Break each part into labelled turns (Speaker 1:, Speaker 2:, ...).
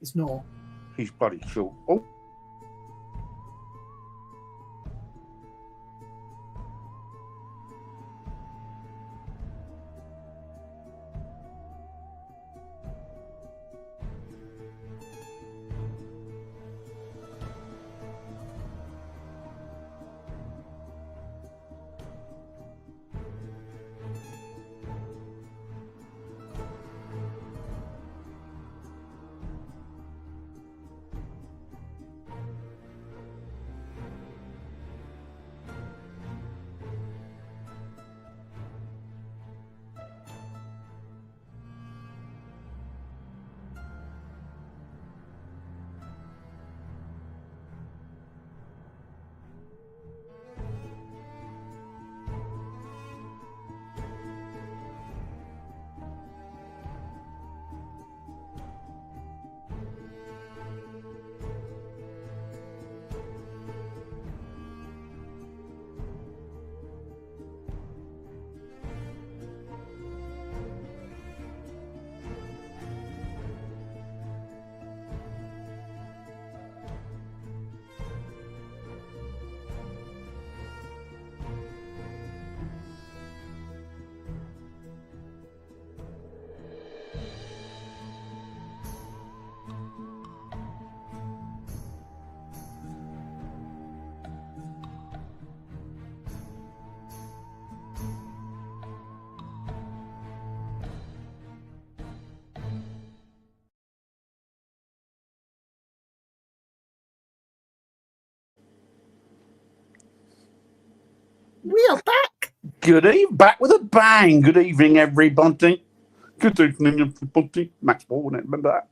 Speaker 1: It's not.
Speaker 2: He's bloody short. Oh.
Speaker 1: We are back.
Speaker 2: Good evening, back with a bang. Good evening, everybody. Good evening, everybody. Max Ball, wasn't it? Remember that?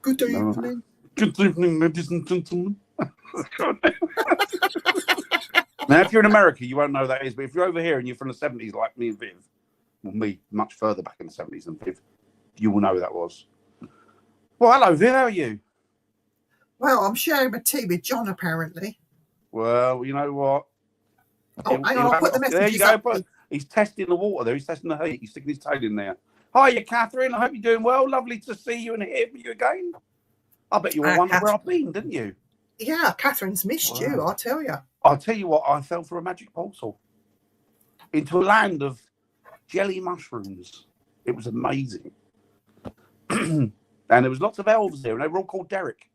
Speaker 1: Good evening.
Speaker 2: Good evening, ladies and gentlemen. Now, if you're in America, you won't know who that is. But if you're over here and you're from the 70s, like me and Viv, well, me much further back in the 70s than Viv, you will know who that was. Well, hello, Viv. How are you?
Speaker 1: Well, I'm sharing my tea with John, apparently.
Speaker 2: Well, you know what?
Speaker 1: Oh, hang on, I'll put the messages
Speaker 2: there you go.
Speaker 1: up.
Speaker 2: He's testing the water there. He's testing the heat. He's sticking his tail in there. Hiya, Catherine. I hope you're doing well. Lovely to see you and hear from you again. I bet you were wondering where I've been, didn't you?
Speaker 1: Yeah, Catherine's missed you, I'll tell you.
Speaker 2: I'll tell you what, I fell for a magic portal into a land of jelly mushrooms. It was amazing. And there was lots of elves there, and they were all called Derek.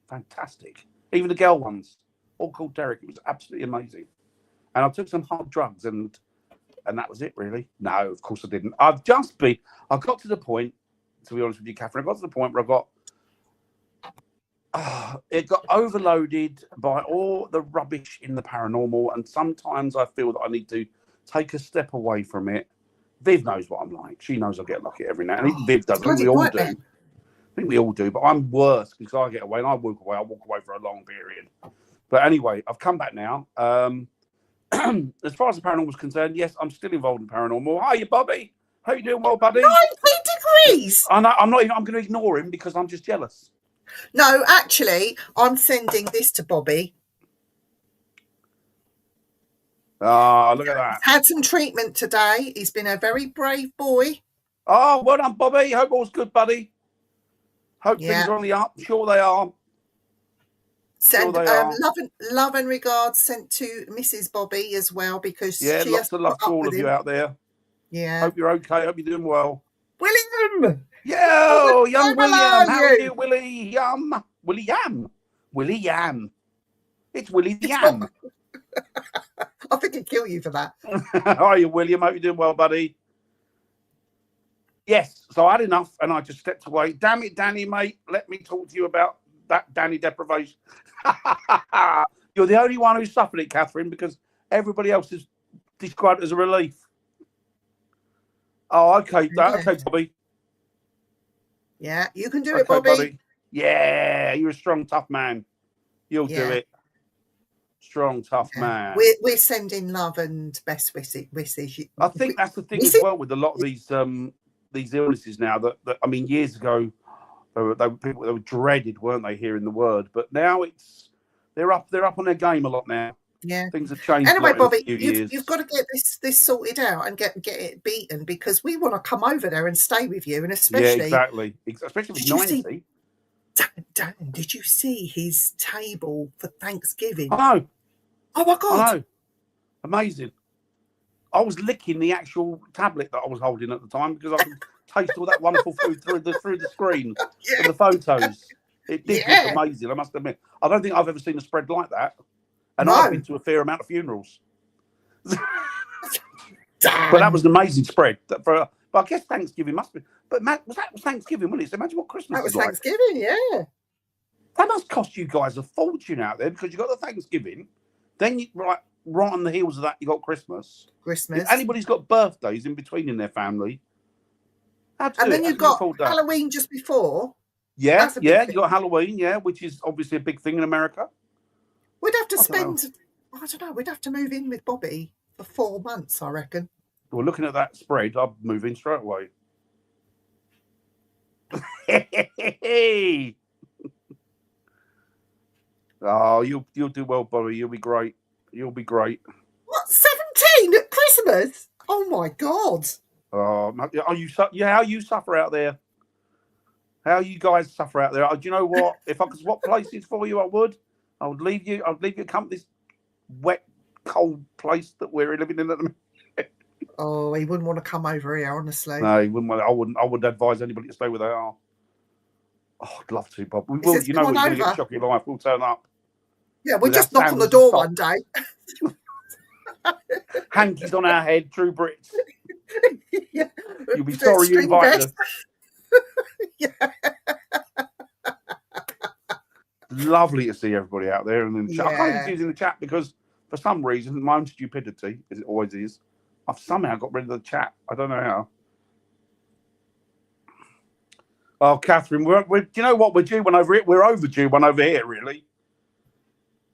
Speaker 2: Fantastic. Even the girl ones, all called Derek. It was absolutely amazing. And I took some hard drugs, and that was it, really. No, of course I didn't. I got to the point, to be honest with you, Catherine, I got to the point where it got overloaded by all the rubbish in the paranormal, and sometimes I feel that I need to take a step away from it. Viv knows what I'm like. She knows I get lucky every now and then. Viv does. I think we all do. I think we all do, but I'm worse because I get away and I walk away for a long period. But anyway, I've come back now. As far as the paranormal is concerned, yes, I'm still involved in paranormal. Hiya, Bobby. How you doing, well, buddy?
Speaker 1: 90 degrees.
Speaker 2: I'm going to ignore him because I'm just jealous.
Speaker 1: No, actually, I'm sending this to Bobby.
Speaker 2: Oh, look at that.
Speaker 1: Had some treatment today. He's been a very brave boy.
Speaker 2: Oh, well done, Bobby. Hope all's good, buddy. Hope things are on the up. Sure they are.
Speaker 1: Send love and regards sent to Mrs. Bobby as well, because she
Speaker 2: lots of love to all of you out there.
Speaker 1: Yeah.
Speaker 2: Hope you're okay. Hope you're doing well.
Speaker 1: William!
Speaker 2: Yo, young William. How are you, William? William. It's Willie the Yam.
Speaker 1: I think he'd kill you for that.
Speaker 2: How are you, William? Hope you're doing well, buddy. Yes, so I had enough and I just stepped away. Damn it, Danny, mate. Let me talk to you about that Danny deprivation. You're the only one who suffered it, Catherine, because everybody else is described it as a relief. Oh, okay. Okay, Bobby.
Speaker 1: Yeah, you can do it, Bobby.
Speaker 2: Yeah, you're a strong, tough man. You'll do it. Strong, tough man.
Speaker 1: We're sending love and best wishes.
Speaker 2: I think that's the thing as well with a lot of these illnesses now. That I mean, years ago, they were dreaded, weren't they? Hearing the word, but now they're up on their game a lot now.
Speaker 1: Yeah,
Speaker 2: things have changed.
Speaker 1: Anyway, Bobby, you've got to get this sorted out and get it beaten, because we want to come over there and stay with you, and especially
Speaker 2: especially with 90.
Speaker 1: Dan, did you see his table for Thanksgiving?
Speaker 2: I know.
Speaker 1: Oh my God.
Speaker 2: I know. Amazing. I was licking the actual tablet that I was holding at the time because I could taste all that wonderful food through the screen
Speaker 1: Yeah.
Speaker 2: and the photos. It did look
Speaker 1: Yeah.
Speaker 2: amazing, I must admit. I don't think I've ever seen a spread like that. And
Speaker 1: No.
Speaker 2: I've been to a fair amount of funerals.
Speaker 1: Dan.
Speaker 2: But that was an amazing spread. But I guess Thanksgiving must be. But Matt, was Thanksgiving, wasn't it? So imagine what Christmas
Speaker 1: That was
Speaker 2: is like.
Speaker 1: Thanksgiving, yeah.
Speaker 2: That must cost you guys a fortune out there because you got the Thanksgiving, then you right on the heels of that you got Christmas.
Speaker 1: Christmas.
Speaker 2: If anybody's got birthdays in between in their family,
Speaker 1: and then you've got Halloween just before.
Speaker 2: Yeah, yeah, you got Halloween, yeah, which is obviously a big thing in America.
Speaker 1: We'd have to I don't know, we'd have to move in with Bobby for 4 months, I reckon.
Speaker 2: Well, looking at that spread, I'd move in straight away. Oh, you'll do well, Bobby. You'll be great. You'll be great.
Speaker 1: What, 17 at Christmas? Oh my God.
Speaker 2: Oh, how you suffer out there? How you guys suffer out there? Do you know what? If I could swap places for you, I would. I would leave you. I'd leave you to come to this wet, cold place that we're living in at the minute.
Speaker 1: Oh, he wouldn't want to come over here, honestly.
Speaker 2: No, he wouldn't want. I wouldn't advise anybody to stay where they are. Oh, I'd love to, Bob. We will.
Speaker 1: Says,
Speaker 2: you know, we're going to get
Speaker 1: over.
Speaker 2: Shock Your Life. We'll turn up.
Speaker 1: Yeah, we'll just knock on the door one day.
Speaker 2: Hankies on our head, true Brits.
Speaker 1: Yeah.
Speaker 2: You'll be sorry you invited us.
Speaker 1: Yeah.
Speaker 2: Lovely to see everybody out there. And
Speaker 1: Yeah.
Speaker 2: I can't even see it in the chat because for some reason, my own stupidity, as it always is, I've somehow got rid of the chat. I don't know how. Oh, Catherine, do you know what? We're due one over here. We're overdue one over here, really.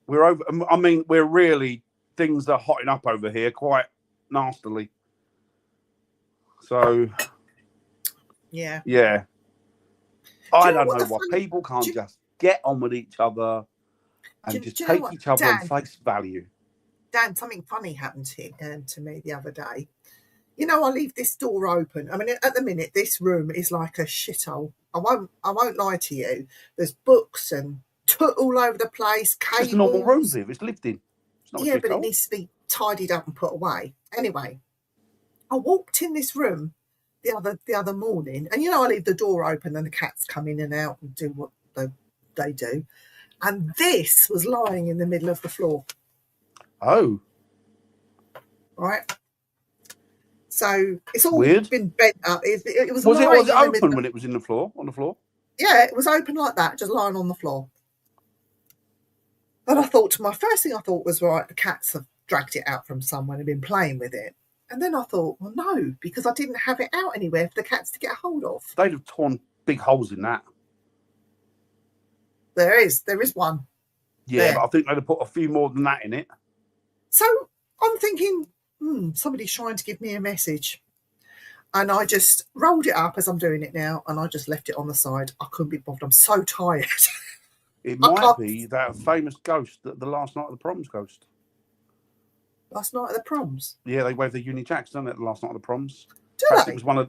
Speaker 2: We're over. I mean, we're really, things are hotting up over here quite nastily. So,
Speaker 1: yeah.
Speaker 2: I don't know what people can't just get on with each other and just take each other on face value.
Speaker 1: Dan, something funny happened to me the other day. You know, I leave this door open. I mean, at the minute, this room is like a shithole. I won't lie to you. There's books and all over the place. Cables.
Speaker 2: It's just a normal room, Viv. It's lived in. It's not a shithole.
Speaker 1: But it needs to be tidied up and put away. Anyway, I walked in this room the other morning, and you know, I leave the door open and the cats come in and out and do what they do. And this was lying in the middle of the floor.
Speaker 2: Oh.
Speaker 1: Right. So it's all
Speaker 2: weird.
Speaker 1: Been bent up. It was.
Speaker 2: Was it open when it was on the floor?
Speaker 1: Yeah, it was open like that, just lying on the floor. And first thing I thought was, right, the cats have dragged it out from somewhere and been playing with it. And then I thought, well, no, because I didn't have it out anywhere for the cats to get hold of.
Speaker 2: They'd have torn big holes in that.
Speaker 1: There is one.
Speaker 2: Yeah, but I think they'd have put a few more than that in it.
Speaker 1: So I'm thinking, somebody's trying to give me a message. And I just rolled it up as I'm doing it now, and I just left it on the side. I couldn't be bothered. I'm so tired.
Speaker 2: It might be that famous ghost, the last night of the proms ghost.
Speaker 1: Last night of the proms?
Speaker 2: Yeah, they wave their Union Jacks, don't they, the last night of the proms?
Speaker 1: Perhaps
Speaker 2: it was one of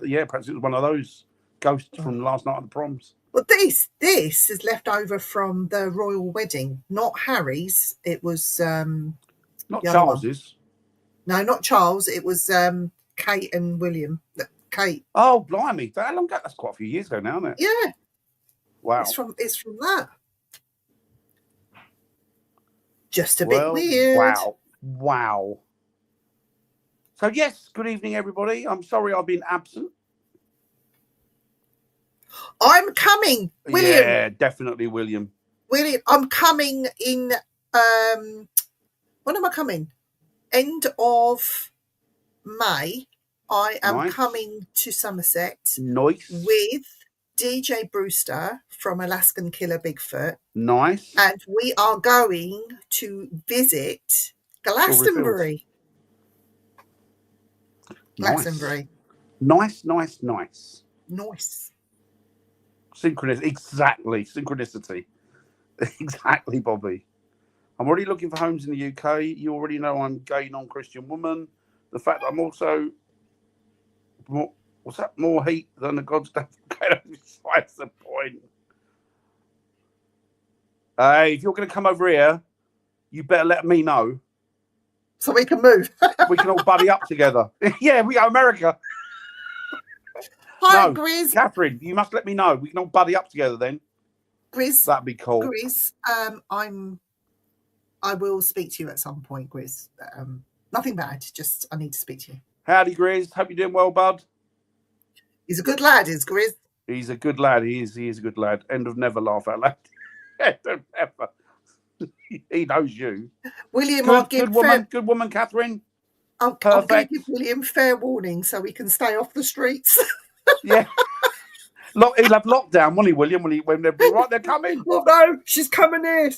Speaker 2: those ghosts from last night of the proms.
Speaker 1: Well, this is left over from the royal wedding, not Harry's. It was
Speaker 2: not Charles's.
Speaker 1: No, not Charles. It was Kate and William. Kate.
Speaker 2: Oh, blimey! How long ago? That's quite a few years ago now, isn't it?
Speaker 1: Yeah.
Speaker 2: Wow.
Speaker 1: It's from that. Just a bit weird.
Speaker 2: Wow. So yes, good evening, everybody. I'm sorry I've been absent.
Speaker 1: I'm coming, William.
Speaker 2: Yeah, definitely, William.
Speaker 1: I'm coming in. When am I coming? End of May. I am coming to Somerset.
Speaker 2: Nice.
Speaker 1: With DJ Brewster from Alaskan Killer Bigfoot.
Speaker 2: Nice.
Speaker 1: And we are going to visit Glastonbury. Glastonbury.
Speaker 2: Nice. Synchronicity. Exactly. Synchronicity. Exactly, Bobby. I'm already looking for homes in the UK. You already know I'm gay, non-Christian woman. The fact that I'm also more, more heat than the God's death besides the point. Hey, if you're going to come over here, you better let me know.
Speaker 1: So we can move.
Speaker 2: We can all buddy up together. Yeah, we go America.
Speaker 1: Hi,
Speaker 2: No,
Speaker 1: Grizz.
Speaker 2: Catherine, you must let me know. We can all buddy up together then.
Speaker 1: Grizz.
Speaker 2: That'd be cool.
Speaker 1: Grizz, I will speak to you at some point, Grizz. Nothing bad. Just I need to speak to you.
Speaker 2: Howdy, Grizz. Hope you're doing well, bud.
Speaker 1: He's a good lad, is Grizz.
Speaker 2: He's a good lad. He is a good lad. End of never laugh out loud. End of never. He knows you.
Speaker 1: William,
Speaker 2: good woman, Catherine.
Speaker 1: I'm going to give William fair warning so he can stay off the streets.
Speaker 2: Yeah. He'll have lockdown, won't he, William? When they're right, they're coming.
Speaker 1: Oh no, she's coming in.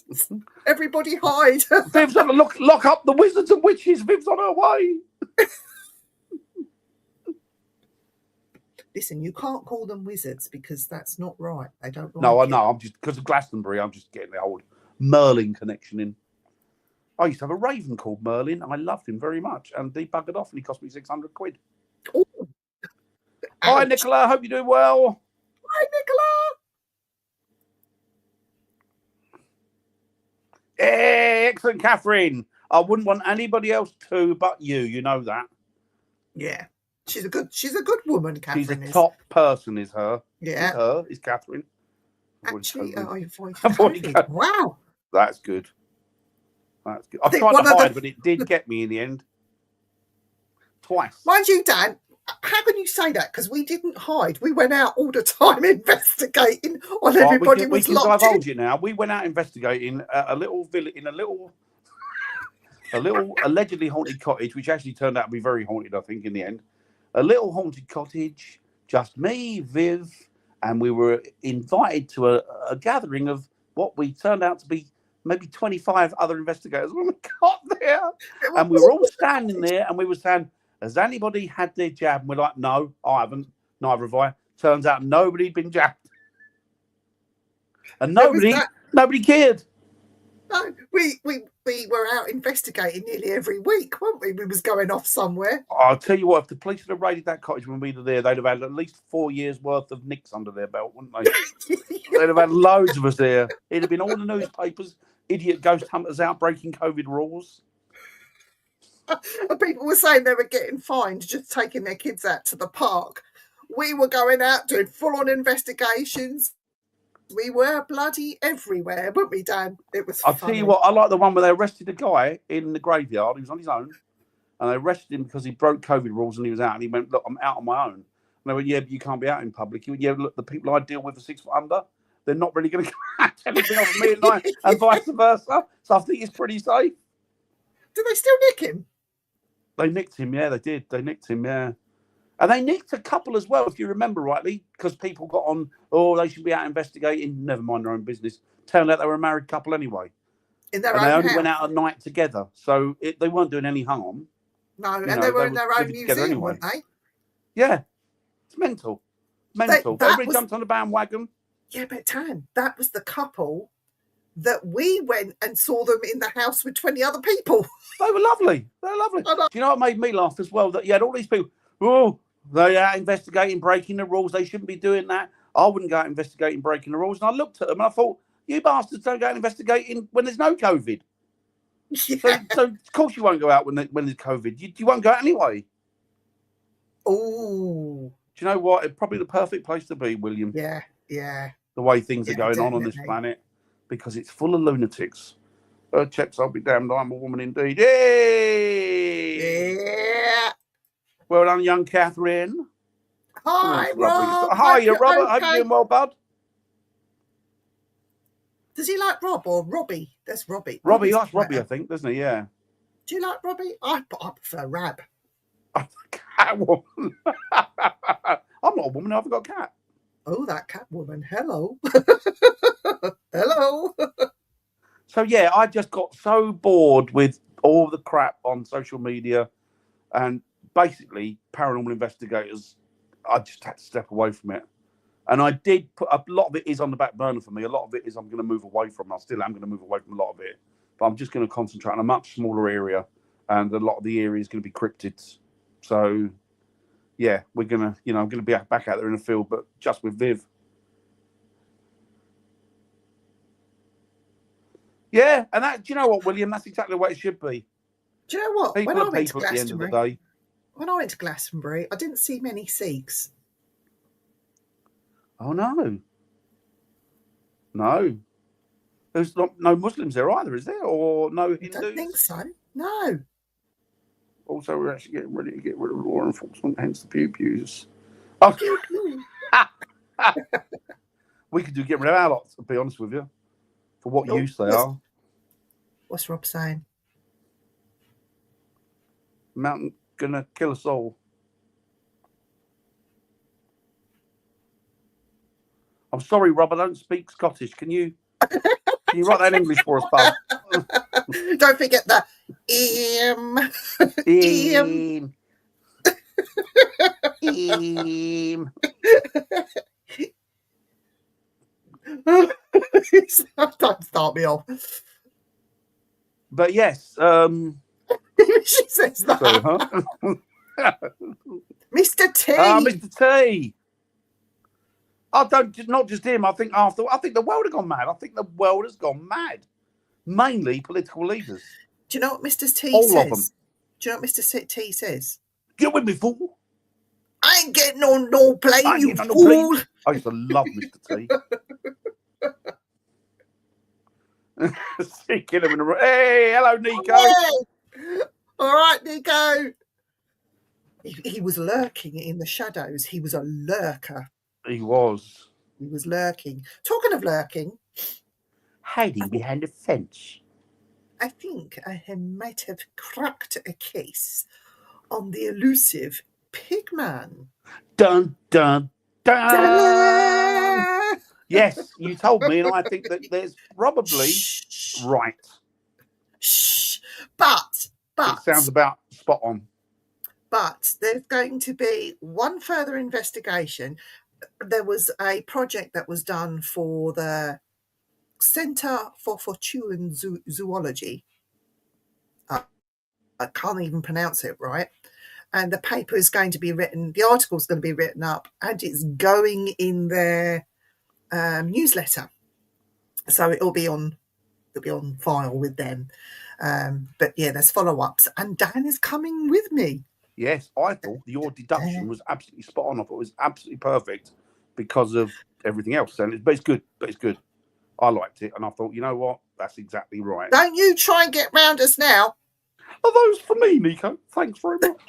Speaker 1: Everybody hide.
Speaker 2: Viv's on lock up the wizards and witches. Viv's on her way.
Speaker 1: Listen, you can't call them wizards because that's not right. They don't like
Speaker 2: No, I
Speaker 1: it.
Speaker 2: know. I'm just because of Glastonbury. I'm just getting the old Merlin connection in. I used to have a raven called Merlin. I loved him very much, and he buggered off, and he cost me £600.
Speaker 1: Ooh.
Speaker 2: Hi, Nicola. Hope you're doing well.
Speaker 1: Hi, Nicola.
Speaker 2: Hey, excellent, Catherine. I wouldn't want anybody else to but you. You know that.
Speaker 1: Yeah, she's a good woman, Catherine.
Speaker 2: She's a top person, is her.
Speaker 1: Yeah,
Speaker 2: Is Catherine.
Speaker 1: Actually, I avoided. Wow,
Speaker 2: that's good. That's good. I tried to hide, but it did get me in the end. Twice.
Speaker 1: Mind you, Dan, how can you say that? Because we didn't hide. We went out all the time investigating while everybody was locked in.
Speaker 2: We can divulge it now. We went out investigating a little village in a little allegedly haunted cottage, which actually turned out to be very haunted, I think, in the end. A little haunted cottage, just me, Viv, and we were invited to a gathering of what we turned out to be maybe 25 other investigators when we got there. And we were all standing there and we were saying, has anybody had their jab? And we're like, no, I haven't. Neither have I. Turns out nobody'd been jabbed. And nobody cared.
Speaker 1: No, we were out investigating nearly every week, weren't we? We was going off somewhere.
Speaker 2: I'll tell you what, if the police had raided that cottage when we were there, they'd have had at least 4 years worth of nicks under their belt, wouldn't they? They'd have had loads of us there. It'd have been all the newspapers, idiot ghost hunters out breaking COVID rules.
Speaker 1: And people were saying they were getting fined just taking their kids out to the park. We were going out doing full-on investigations. We were bloody everywhere, weren't we, Dan? It was funny.
Speaker 2: I'll tell you what, I like the one where they arrested a guy in the graveyard. He was on his own. And they arrested him because he broke COVID rules and he was out. And he went, look, I'm out on my own. And they went, yeah, but you can't be out in public. He went, yeah, look, the people I deal with are 6 foot under. They're not really going to catch anything off me at night and vice versa. So I think it's pretty safe.
Speaker 1: Did they still nick him?
Speaker 2: They nicked him, yeah, they did. They nicked him, yeah. And they nicked a couple as well, if you remember rightly, because people got on, oh, they should be out investigating. Never mind their own business. Turned out they were a married couple anyway.
Speaker 1: In their
Speaker 2: own
Speaker 1: house.
Speaker 2: They only went out at night together. So they weren't doing any harm.
Speaker 1: No, and they were in their own museum, anyway. Weren't they?
Speaker 2: Yeah. It's mental. Everybody jumped on the bandwagon. Yeah,
Speaker 1: but Tan, that was the couple that we went and saw them in the house with 20 other people.
Speaker 2: They were lovely. They were lovely. Do you know what made me laugh as well? That you had all these people, oh, they are investigating, breaking the rules. They shouldn't be doing that. I wouldn't go out investigating, breaking the rules. And I looked at them and I thought, you bastards don't go out investigating when there's no COVID. Yeah. So of course you won't go out when there's COVID. You won't go out anyway.
Speaker 1: Oh.
Speaker 2: Do you know what? It's probably the perfect place to be, William.
Speaker 1: Yeah, yeah.
Speaker 2: The way things are going on this planet. Because it's full of lunatics. Chaps, I'll be damned, I'm a woman indeed. Yay!
Speaker 1: Yeah.
Speaker 2: Well done, young Catherine.
Speaker 1: Hi, Rob.
Speaker 2: Hi, Robert. Hope you're doing well, bud.
Speaker 1: Does he like Rob or Robbie? That's Robbie.
Speaker 2: Robbie likes Robbie, I think, doesn't he? Yeah.
Speaker 1: Do you like Robbie? I prefer Rab.
Speaker 2: I'm a cat woman. I'm not a woman, I've got a cat.
Speaker 1: Oh, that cat woman. Hello. Hello.
Speaker 2: So, yeah, I just got so bored with all the crap on social media and basically paranormal investigators. I just had to step away from it. And I did put a lot of it is on the back burner for me. A lot of it is I'm going to move away from. I still am going to move away from a lot of it. But I'm just going to concentrate on a much smaller area. And a lot of the area is going to be cryptids. So, yeah, we're going to, I'm going to be back out there in the field, but just with Viv. Yeah, and that, do you know what, William? That's exactly the way it should be.
Speaker 1: Do you know what?
Speaker 2: People
Speaker 1: When I
Speaker 2: are
Speaker 1: went to
Speaker 2: people at the end of the
Speaker 1: Glastonbury,
Speaker 2: day.
Speaker 1: when I went to Glastonbury, I didn't see many Sikhs.
Speaker 2: Oh, no. No. There's no Muslims there either, is there? Or no
Speaker 1: I
Speaker 2: Hindus?
Speaker 1: don't think so. No.
Speaker 2: Also, we're actually getting ready to get rid of law enforcement, hence the pew-pews. Oh.
Speaker 1: Pew, pew.
Speaker 2: We could get rid of our lots, to be honest with you, for what
Speaker 1: Oh,
Speaker 2: use they are.
Speaker 1: What's Rob saying?
Speaker 2: Mountain gonna kill us all. I'm sorry, Rob, I don't speak Scottish. Can you write that in English for us, bub?
Speaker 1: Don't forget the Don't start me off.
Speaker 2: But yes,
Speaker 1: she says that.
Speaker 2: so, huh?
Speaker 1: Mr. T.
Speaker 2: Mr. T. I don't, not just him. I think the world has gone mad. I think the world has gone mad. Mainly political leaders.
Speaker 1: Do you know what Mr. T
Speaker 2: All
Speaker 1: says?
Speaker 2: of them.
Speaker 1: Do you know what Mr. T says?
Speaker 2: Get with me, fool.
Speaker 1: I ain't getting on no plane,
Speaker 2: I ain't
Speaker 1: you
Speaker 2: getting on no
Speaker 1: fool.
Speaker 2: plane. I used to love Mr. T. Kill him in a row. Hey, hello, Nico.
Speaker 1: Hey. All right, Nico. He was lurking in the shadows. He was a lurker.
Speaker 2: He was.
Speaker 1: He was lurking. Talking of lurking,
Speaker 2: hiding behind a fence.
Speaker 1: I think I might have cracked a case on the elusive Pigman.
Speaker 2: Dun, dun, dun. Yes, you told me, and I think that there's probably right.
Speaker 1: Shh. But
Speaker 2: it sounds about spot on.
Speaker 1: But there's going to be one further investigation. There was a project that was done for the Centre for Fortean Zoology. I can't even pronounce it right. And the paper is going to be written, the article is going to be written up, and it's going in their newsletter. So it'll be on file with them. But yeah, there's follow-ups, and Dan is coming with me.
Speaker 2: Yes, I thought your deduction was absolutely spot on. I thought it was absolutely perfect because of everything else. And but it's good. I liked it, and I thought, you know what, that's exactly right.
Speaker 1: Don't you try and get round us now.
Speaker 2: Are those for me, Nico? Thanks very much.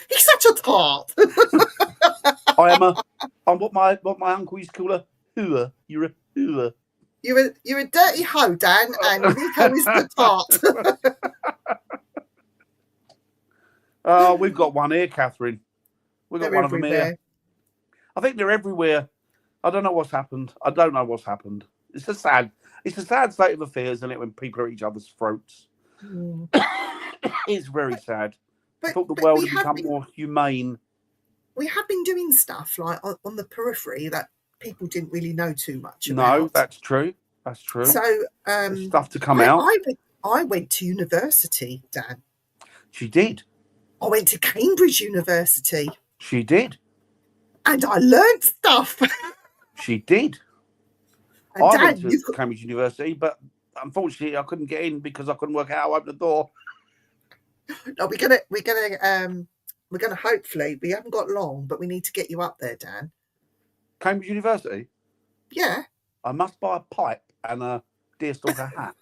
Speaker 1: He's such a tart.
Speaker 2: I'm what my uncle used to call a hooer. You're a hooer.
Speaker 1: You're a dirty hoe, Dan, and Nico is the tart.
Speaker 2: We've got one here, Catherine. We've got one of them here. I think they're everywhere. I don't know what's happened. It's a sad state of affairs, isn't it, when people are at each other's throats? It's very sad. I thought the world had become more humane.
Speaker 1: We have been doing stuff like on the periphery that people didn't really know too much about.
Speaker 2: No, that's true. So there's stuff to come out.
Speaker 1: I went to university, Dan.
Speaker 2: She did.
Speaker 1: I went to Cambridge University.
Speaker 2: She did.
Speaker 1: And I learned stuff.
Speaker 2: She did.
Speaker 1: And
Speaker 2: I
Speaker 1: Dan,
Speaker 2: went to Cambridge University, but unfortunately I couldn't get in because I couldn't work out how to open the door.
Speaker 1: No, we're gonna hopefully, we haven't got long, but we need to get you up there, Dan.
Speaker 2: Cambridge University?
Speaker 1: Yeah.
Speaker 2: I must buy a pipe and a deerstalker hat.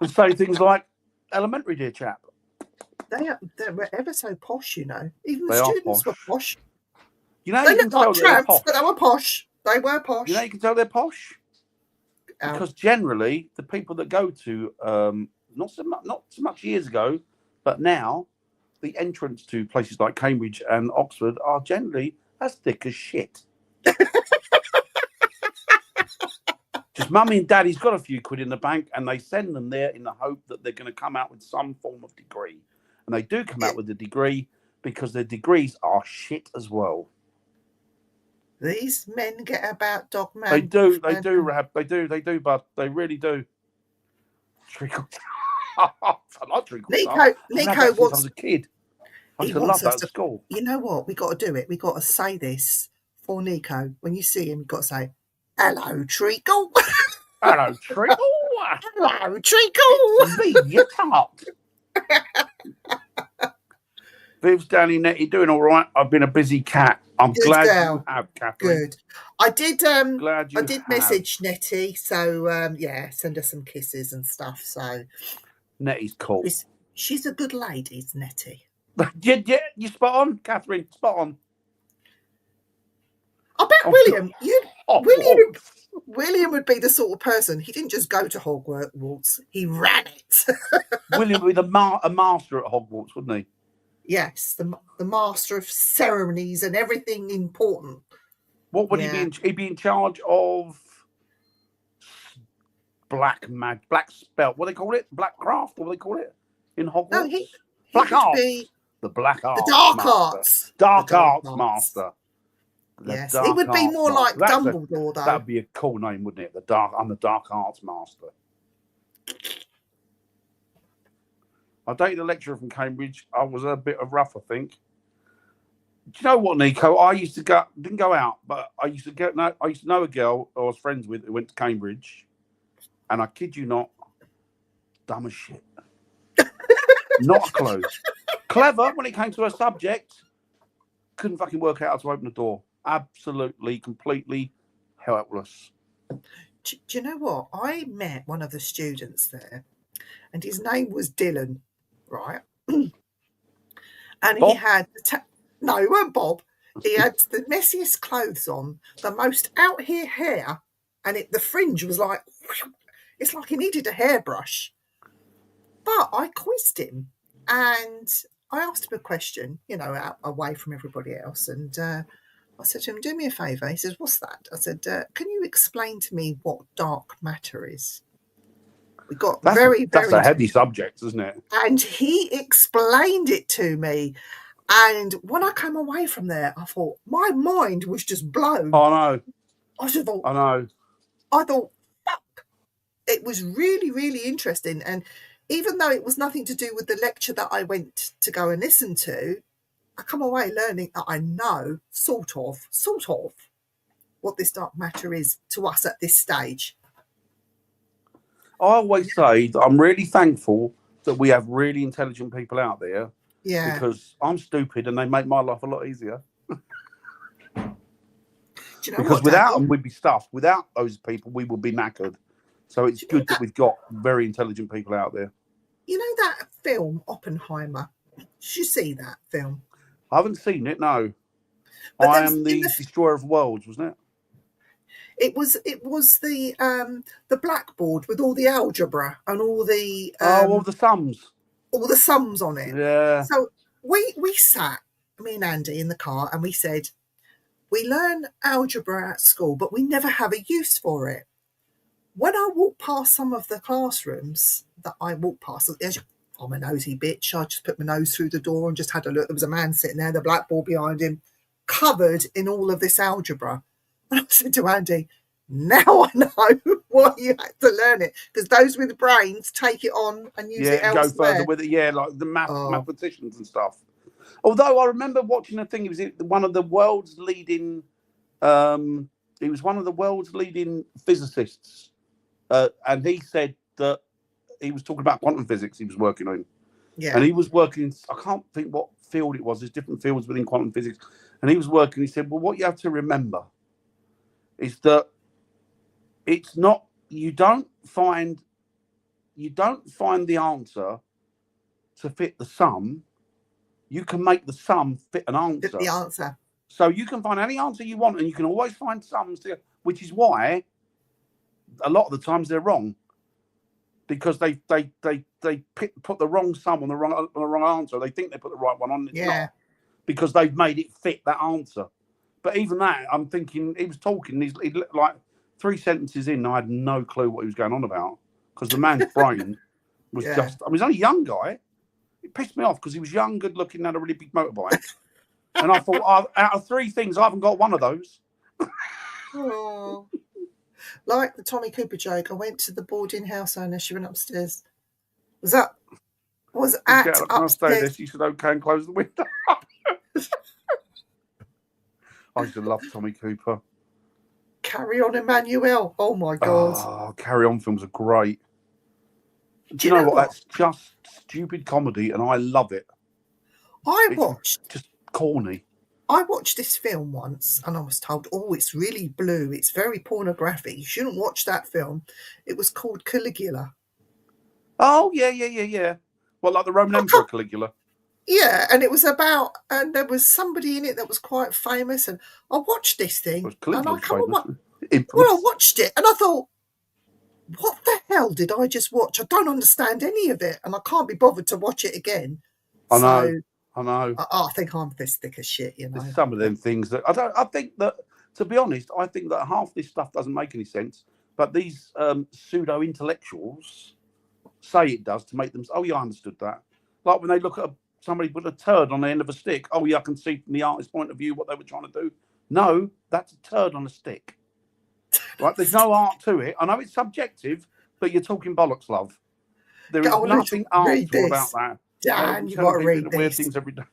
Speaker 2: And say things like, elementary, dear chap.
Speaker 1: They were ever so posh, you know. Even
Speaker 2: the
Speaker 1: students were posh.
Speaker 2: You know,
Speaker 1: they looked like tramps, but they were posh. They were posh.
Speaker 2: You know, you can tell they're posh because generally the people that go to not so much years ago, but now the entrance to places like Cambridge and Oxford are generally as thick as shit. Just mummy and daddy's got a few quid in the bank and they send them there in the hope that they're going to come out with some form of degree. And they do come out with a degree because their degrees are shit as well.
Speaker 1: These men get about dog man.
Speaker 2: They do, Rab. They do, bud. They really do. Treacle. I like treacle.
Speaker 1: Nico wants.
Speaker 2: I was a kid. I used to love that at school.
Speaker 1: You know what? We got to do it. We got to say this for Nico. When you see him, you got to say, Hello, Treacle.
Speaker 2: Hello, Treacle.
Speaker 1: Hello, Treacle.
Speaker 2: It's me, your tart. Viv's Danny Nettie doing all right. I've been a busy cat. I'm
Speaker 1: Good
Speaker 2: glad
Speaker 1: girl.
Speaker 2: you have, Catherine.
Speaker 1: Good. I did.
Speaker 2: Glad you
Speaker 1: I did
Speaker 2: have.
Speaker 1: message Nettie, so yeah, send her some kisses and stuff. So
Speaker 2: Nettie's cool.
Speaker 1: She's a good lady, is Nettie.
Speaker 2: Yeah, you spot on, Catherine. Spot on.
Speaker 1: I bet William, William would be the sort of person. He didn't just go to Hogwarts; he ran it.
Speaker 2: William would be a master at Hogwarts, wouldn't he?
Speaker 1: Yes, the master of ceremonies and everything important.
Speaker 2: What would he be? He'd be in charge of black spell. What do they call it? Black craft. What do they call it in Hogwarts?
Speaker 1: No, he
Speaker 2: black
Speaker 1: would
Speaker 2: arts.
Speaker 1: be
Speaker 2: The black arts.
Speaker 1: the dark
Speaker 2: master.
Speaker 1: arts.
Speaker 2: Dark
Speaker 1: The dark
Speaker 2: arts master.
Speaker 1: Yes, it would be more like Dumbledore, though.
Speaker 2: That'd be a cool name, wouldn't it? I'm the dark arts master. I dated a lecturer from Cambridge. I was a bit of rough, I think. Do you know what, Nico? I used to didn't go out, but I used to know a girl I was friends with who went to Cambridge, and I kid you not, dumb as shit. Not a clue. Clever when it came to her subject, couldn't fucking work out how to open the door. Absolutely, completely helpless.
Speaker 1: Do you know what? I met one of the students there, and his name was Dylan, right? And Bob? He had no, it weren't Bob. He had the messiest clothes on, the most out here hair, and the fringe was like, it's like he needed a hairbrush. But I quizzed him, and I asked him a question, away from everybody else, and I said to him, do me a favour. He says, what's that? I said, can you explain to me what dark matter is? We got that's
Speaker 2: a heavy subject, isn't it?
Speaker 1: And he explained it to me. And when I came away from there, I thought, my mind was just blown.
Speaker 2: Oh, no.
Speaker 1: I thought, fuck. It was really, really interesting. And even though it was nothing to do with the lecture that I went to go and listen to, I come away learning that I know sort of what this dark matter is to us at this stage.
Speaker 2: I always say that I'm really thankful that we have really intelligent people out there.
Speaker 1: Yeah.
Speaker 2: Because I'm stupid and they make my life a lot easier.
Speaker 1: Do you know
Speaker 2: because without them, we'd be stuffed. Without those people, we would be knackered. So it's good that we've got very intelligent people out there.
Speaker 1: You know that film, Oppenheimer? Did you see that film?
Speaker 2: I haven't seen it, no. But I am the destroyer of worlds, wasn't it?
Speaker 1: It was the blackboard with all the algebra and all the
Speaker 2: all the sums.
Speaker 1: All the sums on it.
Speaker 2: Yeah.
Speaker 1: So we sat, me and Andy, in the car, and we said, we learn algebra at school, but we never have a use for it. When I walked past some of the classrooms that I walked past, I'm a nosy bitch. I just put my nose through the door and just had a look. There was a man sitting there, the blackboard behind him, covered in all of this algebra. And I said to Andy, now I know why you had to learn it, because those with brains take it on and use it elsewhere.
Speaker 2: Go further with it. Yeah, like the mathematicians and stuff. Although I remember watching a thing, he was one of the world's leading. He was one of the world's leading physicists, and he said that he was talking about quantum physics. He was working on, and he was working. I can't think what field it was. There's different fields within quantum physics, and he was working. He said, "Well, what you have to remember is that." It's not, you don't find the answer to fit the sum. You can make the sum fit an answer.
Speaker 1: Fit the answer.
Speaker 2: So you can find any answer you want, and you can always find sums, which is why a lot of the times they're wrong, because they put the wrong sum on the wrong answer. They think they put the right one on. It's not, because they've made it fit that answer. But even that, I'm thinking, he was talking. He like. 3 sentences in, I had no clue what he was going on about, because the man's brain was just... I mean, he's only a young guy. It pissed me off because he was young, good-looking, had a really big motorbike. And I thought, out of 3 things, I haven't got one of those.
Speaker 1: Oh. Like the Tommy Cooper joke, I went to the boarding house owner, she went upstairs. Was at upstairs.
Speaker 2: She said, okay, and close the window. I used to love Tommy Cooper.
Speaker 1: Carry On Emmanuel. Oh my God.
Speaker 2: Oh, Carry On films are great.
Speaker 1: Do you know what?
Speaker 2: That's just stupid comedy, and I love it. It's just corny.
Speaker 1: I watched this film once, and I was told, "Oh, it's really blue. It's very pornographic. You shouldn't watch that film." It was called Caligula.
Speaker 2: Oh yeah. Well, like the Roman Emperor Caligula.
Speaker 1: Yeah, and it was about, and there was somebody in it that was quite famous, and I watched this thing, and I watched it, and I thought, what the hell did I just watch? I don't understand any of it, and I can't be bothered to watch it again.
Speaker 2: I know.
Speaker 1: I think I'm this thick as shit, you know.
Speaker 2: There's some of them things that I think that, to be honest, I think that half this stuff doesn't make any sense, but these pseudo intellectuals say it does to make them. Oh yeah, I understood that. Like when they look at somebody put a turd on the end of a stick. Oh yeah, I can see from the artist's point of view what they were trying to do. No, that's a turd on a stick. Right? There's no art to it. I know it's subjective, but you're talking bollocks, love. There is nothing artful about that.
Speaker 1: Dan, you got to read this.
Speaker 2: Weird things every day.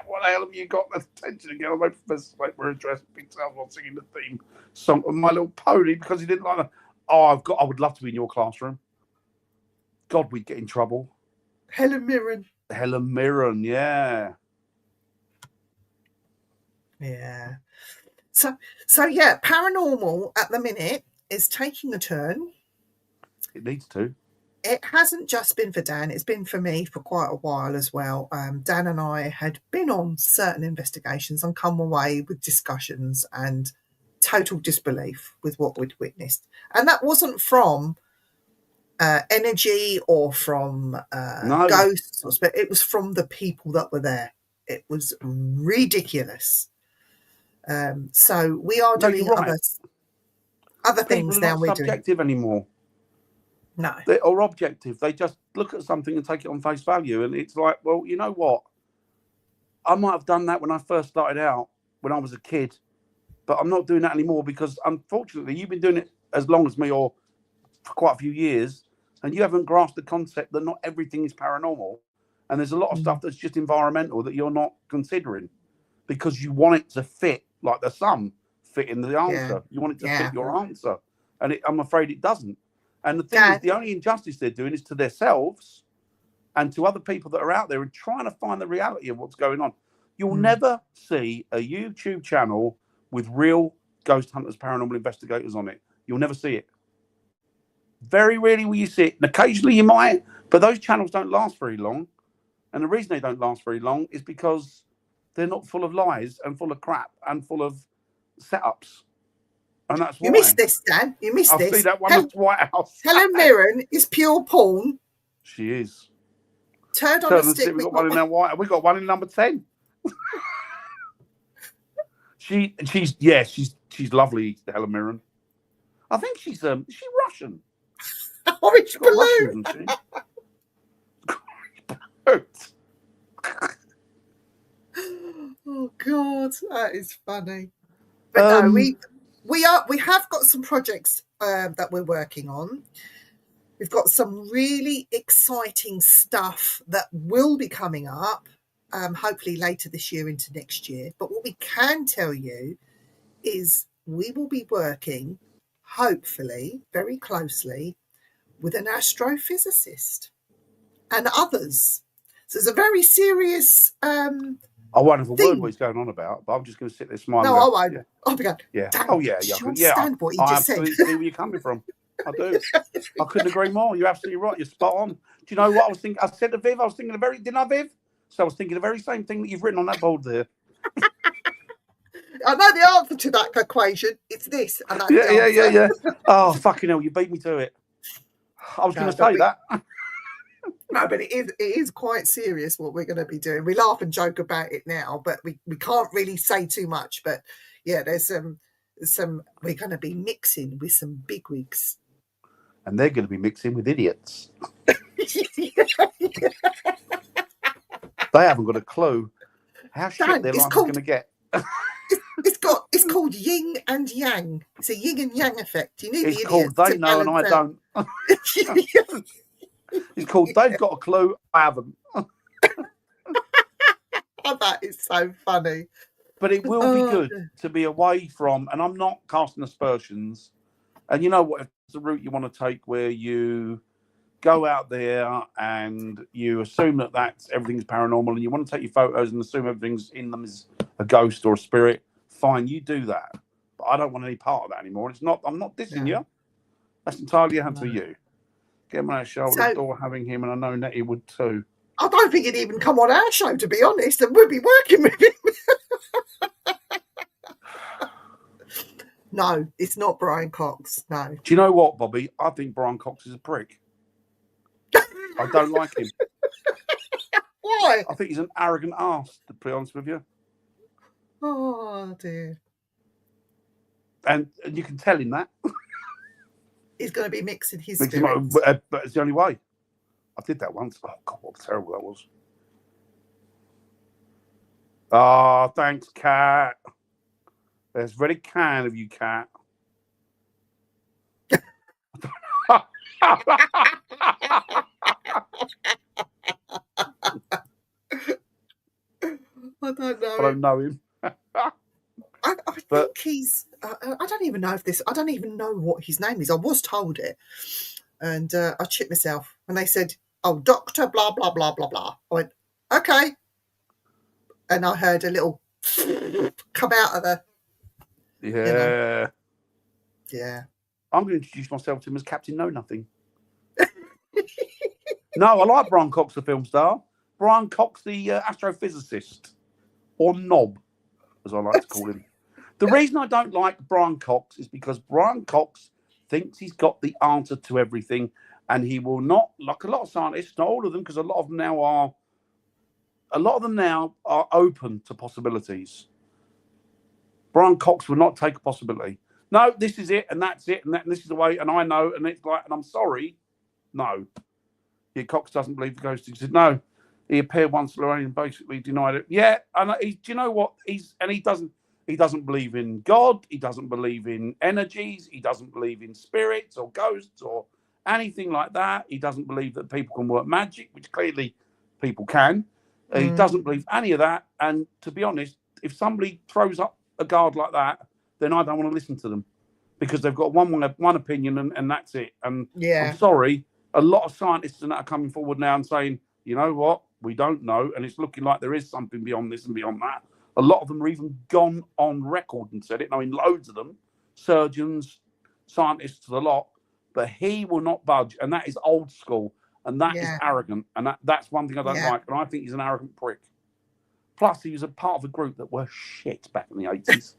Speaker 2: What the hell have you got? That's attention again. I'm hoping Professor Slate were addressed themselves while singing the theme song of My Little Pony because he didn't like that. Oh, I would love to be in your classroom. God, we'd get in trouble.
Speaker 1: Helen Mirren,
Speaker 2: yeah.
Speaker 1: Yeah. So yeah, paranormal at the minute is taking a turn.
Speaker 2: It needs to.
Speaker 1: It hasn't just been for Dan, it's been for me for quite a while as well. Dan and I had been on certain investigations and come away with discussions and total disbelief with what we'd witnessed. And that wasn't from energy or from ghosts, but it was from the people that were there. It was ridiculous. So we are doing other things now. We're doing
Speaker 2: subjective anymore.
Speaker 1: No,
Speaker 2: they are objective. They just look at something and take it on face value, and it's like, well, you know what? I might have done that when I first started out, when I was a kid, but I'm not doing that anymore because, unfortunately, you've been doing it as long as me or for quite a few years, and you haven't grasped the concept that not everything is paranormal, and there's a lot of stuff that's just environmental that you're not considering because you want it to fit, like the sun fit in the answer. Yeah. You want it to fit your answer, and I'm afraid it doesn't. And the thing is, the only injustice they're doing is to themselves and to other people that are out there and trying to find the reality of what's going on. You'll never see a YouTube channel with real ghost hunters, paranormal investigators on it. You'll never see it. Very rarely will you see it. And occasionally you might, but those channels don't last very long. And the reason they don't last very long is because they're not full of lies and full of crap and full of setups. And that's why.
Speaker 1: You missed this, Dan. You missed this.
Speaker 2: I'll see that one at White House.
Speaker 1: Helen Mirren is pure porn.
Speaker 2: She is.
Speaker 1: Turd on a stick.
Speaker 2: We got one in our White. We got one in number 10. She's lovely, Helen Mirren. I think she's Russian.
Speaker 1: Orange balloon. Oh God, that is funny. But no, we have got some projects that we're working on. We've got some really exciting stuff that will be coming up, hopefully later this year into next year. But what we can tell you is we will be working, hopefully, very closely with an astrophysicist and others. So it's a very serious
Speaker 2: I won't have a word what he's going on about, but I'm just going to sit there smiling.
Speaker 1: No, I won't. Yeah. I'll be going,
Speaker 2: yeah.
Speaker 1: Oh, yeah.
Speaker 2: Yeah.
Speaker 1: Do you understand what he just said?
Speaker 2: I absolutely see where you're coming from. I do. I couldn't agree more. You're absolutely right. You're spot on. Do you know what I was thinking? I said to Viv, I was thinking didn't I, Viv? So I was thinking the very same thing that you've written on that board there.
Speaker 1: I know the answer to that equation. It's this. And that's
Speaker 2: yeah. Oh, fucking hell. You beat me to it. I was going to say that.
Speaker 1: No, but it is quite serious what we're going to be doing. We laugh and joke about it now, but we can't really say too much. But yeah, there's some we're going to be mixing with some bigwigs.
Speaker 2: And they're going to be mixing with idiots. They haven't got a clue how shit their life is going to get.
Speaker 1: It's called yin and yang. It's a yin and yang effect. You need
Speaker 2: it's called they know and I don't. It's called they've got a clue, I haven't.
Speaker 1: Oh, that is so funny.
Speaker 2: But it will be good to be away from, and I'm not casting aspersions. And you know what? If it's the route you want to take, where you go out there and you assume that everything's paranormal, and you want to take your photos and assume everything's in them is a ghost or a spirit, fine, you do that. But I don't want any part of that anymore. It's not. I'm not dissing you. That's entirely down to you. Get him on our show. I adore having him, and I know Nettie would too.
Speaker 1: I don't think he'd even come on our show, to be honest, and we'd be working with him. No, it's not Brian Cox. No.
Speaker 2: Do you know what, Bobby? I think Brian Cox is a prick. I don't like him.
Speaker 1: Why?
Speaker 2: I think he's an arrogant arse, to be honest with you.
Speaker 1: Oh, dear.
Speaker 2: And you can tell him that.
Speaker 1: He's going to be mixing his
Speaker 2: but it's the only way. I did that once. Oh, God, what terrible that was. Oh, thanks, Cat. That's very kind of you, Cat.
Speaker 1: I don't know.
Speaker 2: I don't know him.
Speaker 1: I think he's. I don't even know I don't even know what his name is. I was told it, and I chipped myself. And they said, "Oh, Doctor blah blah blah blah blah." I went, "Okay," and I heard a little come out of the.
Speaker 2: Yeah.
Speaker 1: You know. Yeah.
Speaker 2: I'm going to introduce myself to him as Captain Know Nothing. No, I like Brian Cox, the film star. Brian Cox, the astrophysicist, or knob, as I like to call him. The reason I don't like Brian Cox is because Brian Cox thinks he's got the answer to everything, and he will not, like a lot of scientists, not all of them, because a lot of them now are open to possibilities. Brian Cox will not take a possibility. No, this is it, and that's it, and this is the way, and I know, and it's like, and I'm sorry, no. Yeah, Cox doesn't believe the ghost existed. No, he appeared once, Lorraine, and basically denied it. Yeah, and do you know what? He doesn't believe in God. He doesn't believe in energies. He doesn't believe in spirits or ghosts or anything like that. He doesn't believe that people can work magic, which clearly people can. He doesn't believe any of that. And to be honest, if somebody throws up a guard like that, then I don't want to listen to them because they've got one opinion and that's it. And I'm sorry, a lot of scientists and that are coming forward now and saying, you know what, we don't know, and it's looking like there is something beyond this and beyond that. A lot of them are even gone on record and said it. I mean, loads of them, surgeons, scientists, a lot, but he will not budge, and that is old school, and that is arrogant, and that's one thing I don't like, and I think he's an arrogant prick. Plus, he was a part of a group that were shit back in the 80s.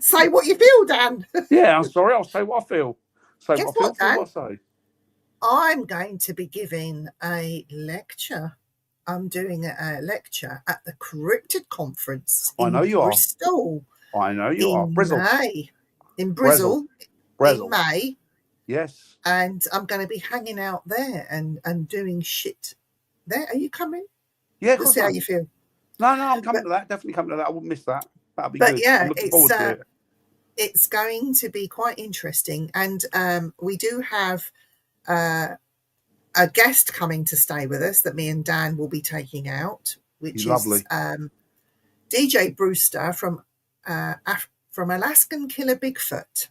Speaker 1: Say what you feel, Dan.
Speaker 2: Yeah, I'm sorry. I'll say what I feel. Say
Speaker 1: Guess
Speaker 2: what I feel,
Speaker 1: Dan?
Speaker 2: what I say.
Speaker 1: I'm going to be giving a lecture. I'm doing a lecture at the Cryptid Conference in Bristol.
Speaker 2: I know you are. Brizzle.
Speaker 1: May. In Brizzle. In May.
Speaker 2: Yes.
Speaker 1: And I'm going to be hanging out there and doing shit there. Are you coming?
Speaker 2: Yeah,
Speaker 1: we'll see how you feel.
Speaker 2: No, I'm coming to that. Definitely coming to that. I wouldn't miss that. That'll be good.
Speaker 1: Yeah,
Speaker 2: I'm looking forward to it.
Speaker 1: It's going to be quite interesting. And we do have a guest coming to stay with us that me and Dan will be taking out, which is
Speaker 2: lovely.
Speaker 1: DJ Brewster from Alaskan Killer Bigfoot.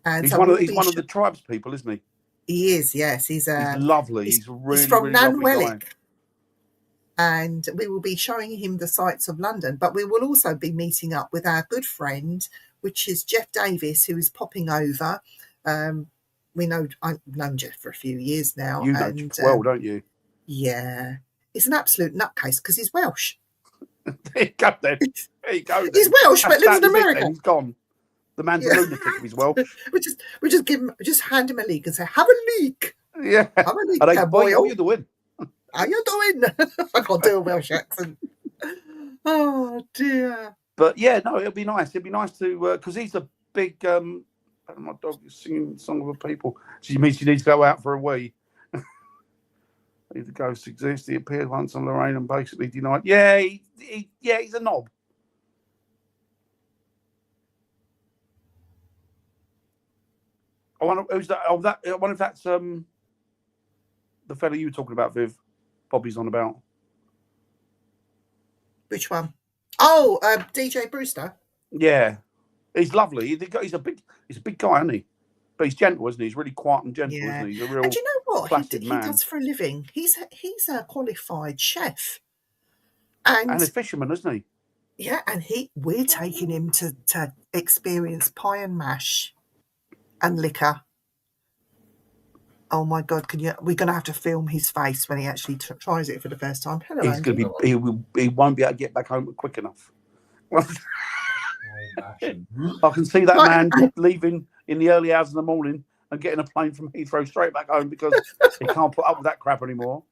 Speaker 1: And
Speaker 2: he's
Speaker 1: so
Speaker 2: one of the tribes people, isn't he?
Speaker 1: He is, yes. He's
Speaker 2: lovely. He's really,
Speaker 1: from
Speaker 2: really lovely guy.
Speaker 1: And we will be showing him the sights of London, but we will also be meeting up with our good friend, which is Jeff Davis, who is popping over. I've known Jeff for a few years now.
Speaker 2: You know Jeff well, don't you?
Speaker 1: Yeah. He's an absolute nutcase because he's Welsh.
Speaker 2: There you go then.
Speaker 1: He's Welsh, but lives in America.
Speaker 2: He's gone. The man's a lunatic if he's Welsh.
Speaker 1: we just hand him a leak and say, have a leak.
Speaker 2: Yeah.
Speaker 1: Have a leak,
Speaker 2: boy. How are you doing?
Speaker 1: How you doing? I can't do a Welsh accent. Oh, dear.
Speaker 2: But yeah, no, it'll be nice. It'd be nice to, because he's a big, my dog is singing a song of people. She means she needs to go out for a wee. The ghost exists. He appeared once on Lorraine and basically denied. Yeah, he's a knob. I wonder who's that. I wonder if that's the fella you were talking about, Viv. Bobby's on about.
Speaker 1: Which one? Oh, DJ Brewster.
Speaker 2: Yeah, he's lovely. He's a big guy, isn't he? But he's gentle, isn't he? He's really quiet and gentle,
Speaker 1: Yeah.
Speaker 2: isn't he? He's a real
Speaker 1: And you know what
Speaker 2: placid
Speaker 1: he
Speaker 2: man.
Speaker 1: does for a living? He's a qualified chef,
Speaker 2: And a
Speaker 1: and
Speaker 2: fisherman, isn't he?
Speaker 1: yeah, and we're taking him to experience pie and mash and liquor. Oh my God! We're going to have to film his face when he actually tries it for the first time. Hello,
Speaker 2: He's going to be. He won't be able to get back home quick enough. I can see that man leaving in the early hours of the morning and getting a plane from Heathrow straight back home because he can't put up with that crap anymore.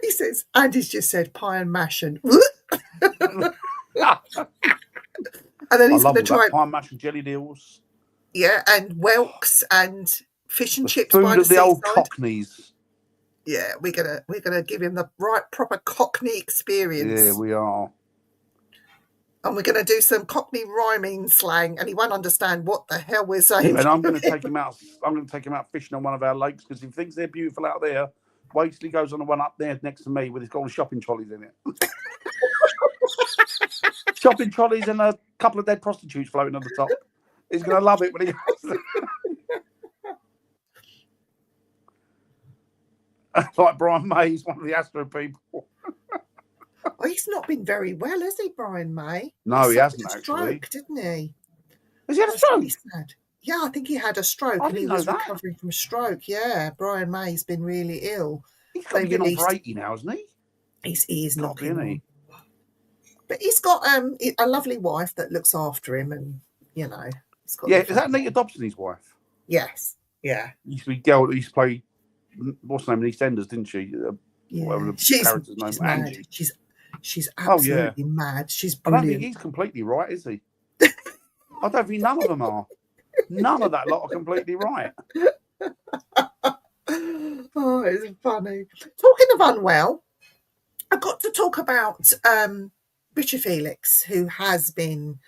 Speaker 1: He says, Andy's just said pie and mash and. And then he's going to try
Speaker 2: pie and mash and jelly deals.
Speaker 1: Yeah, and whelks and fish and chips
Speaker 2: food
Speaker 1: by the
Speaker 2: of the old
Speaker 1: seaside.
Speaker 2: Cockneys.
Speaker 1: Yeah, we're gonna give him the right proper Cockney experience.
Speaker 2: Yeah, we are.
Speaker 1: And we're gonna do some Cockney rhyming slang, and he won't understand what the hell we're saying.
Speaker 2: And I'm going to take him out. I'm going to take him out fishing on one of our lakes because he thinks they're beautiful out there. Wait till he goes on the one up there next to me with his golden shopping trolleys in it. Shopping trolleys and a couple of dead prostitutes floating on the top. He's going to love it when he goes. Like Brian May, he's one of the Astro people.
Speaker 1: Oh, he's not been very well, has he, Brian May?
Speaker 2: No, he hasn't
Speaker 1: a
Speaker 2: actually.
Speaker 1: Stroke, didn't he?
Speaker 2: Has he had a stroke?
Speaker 1: Really sad. Yeah, I think he had a stroke and he was recovering from a stroke. Yeah, Brian May's been really ill.
Speaker 2: He's got to be getting on for 80 now, isn't he?
Speaker 1: He is knocking on. But he's got a lovely wife that looks after him, and you know. He's got
Speaker 2: is that Nita Dobson, his wife?
Speaker 1: Yes. Yeah.
Speaker 2: Used to be girl that used to play. What's her name in EastEnders, didn't she?
Speaker 1: Yeah.
Speaker 2: Whatever the character's name,
Speaker 1: she's mad.
Speaker 2: Angie.
Speaker 1: She's absolutely mad. She's brilliant.
Speaker 2: I don't think he's completely right, is he? I don't think none of them are. None of that lot are completely right.
Speaker 1: Oh, it's funny. Talking of unwell, I got to talk about Richard Felix, who has been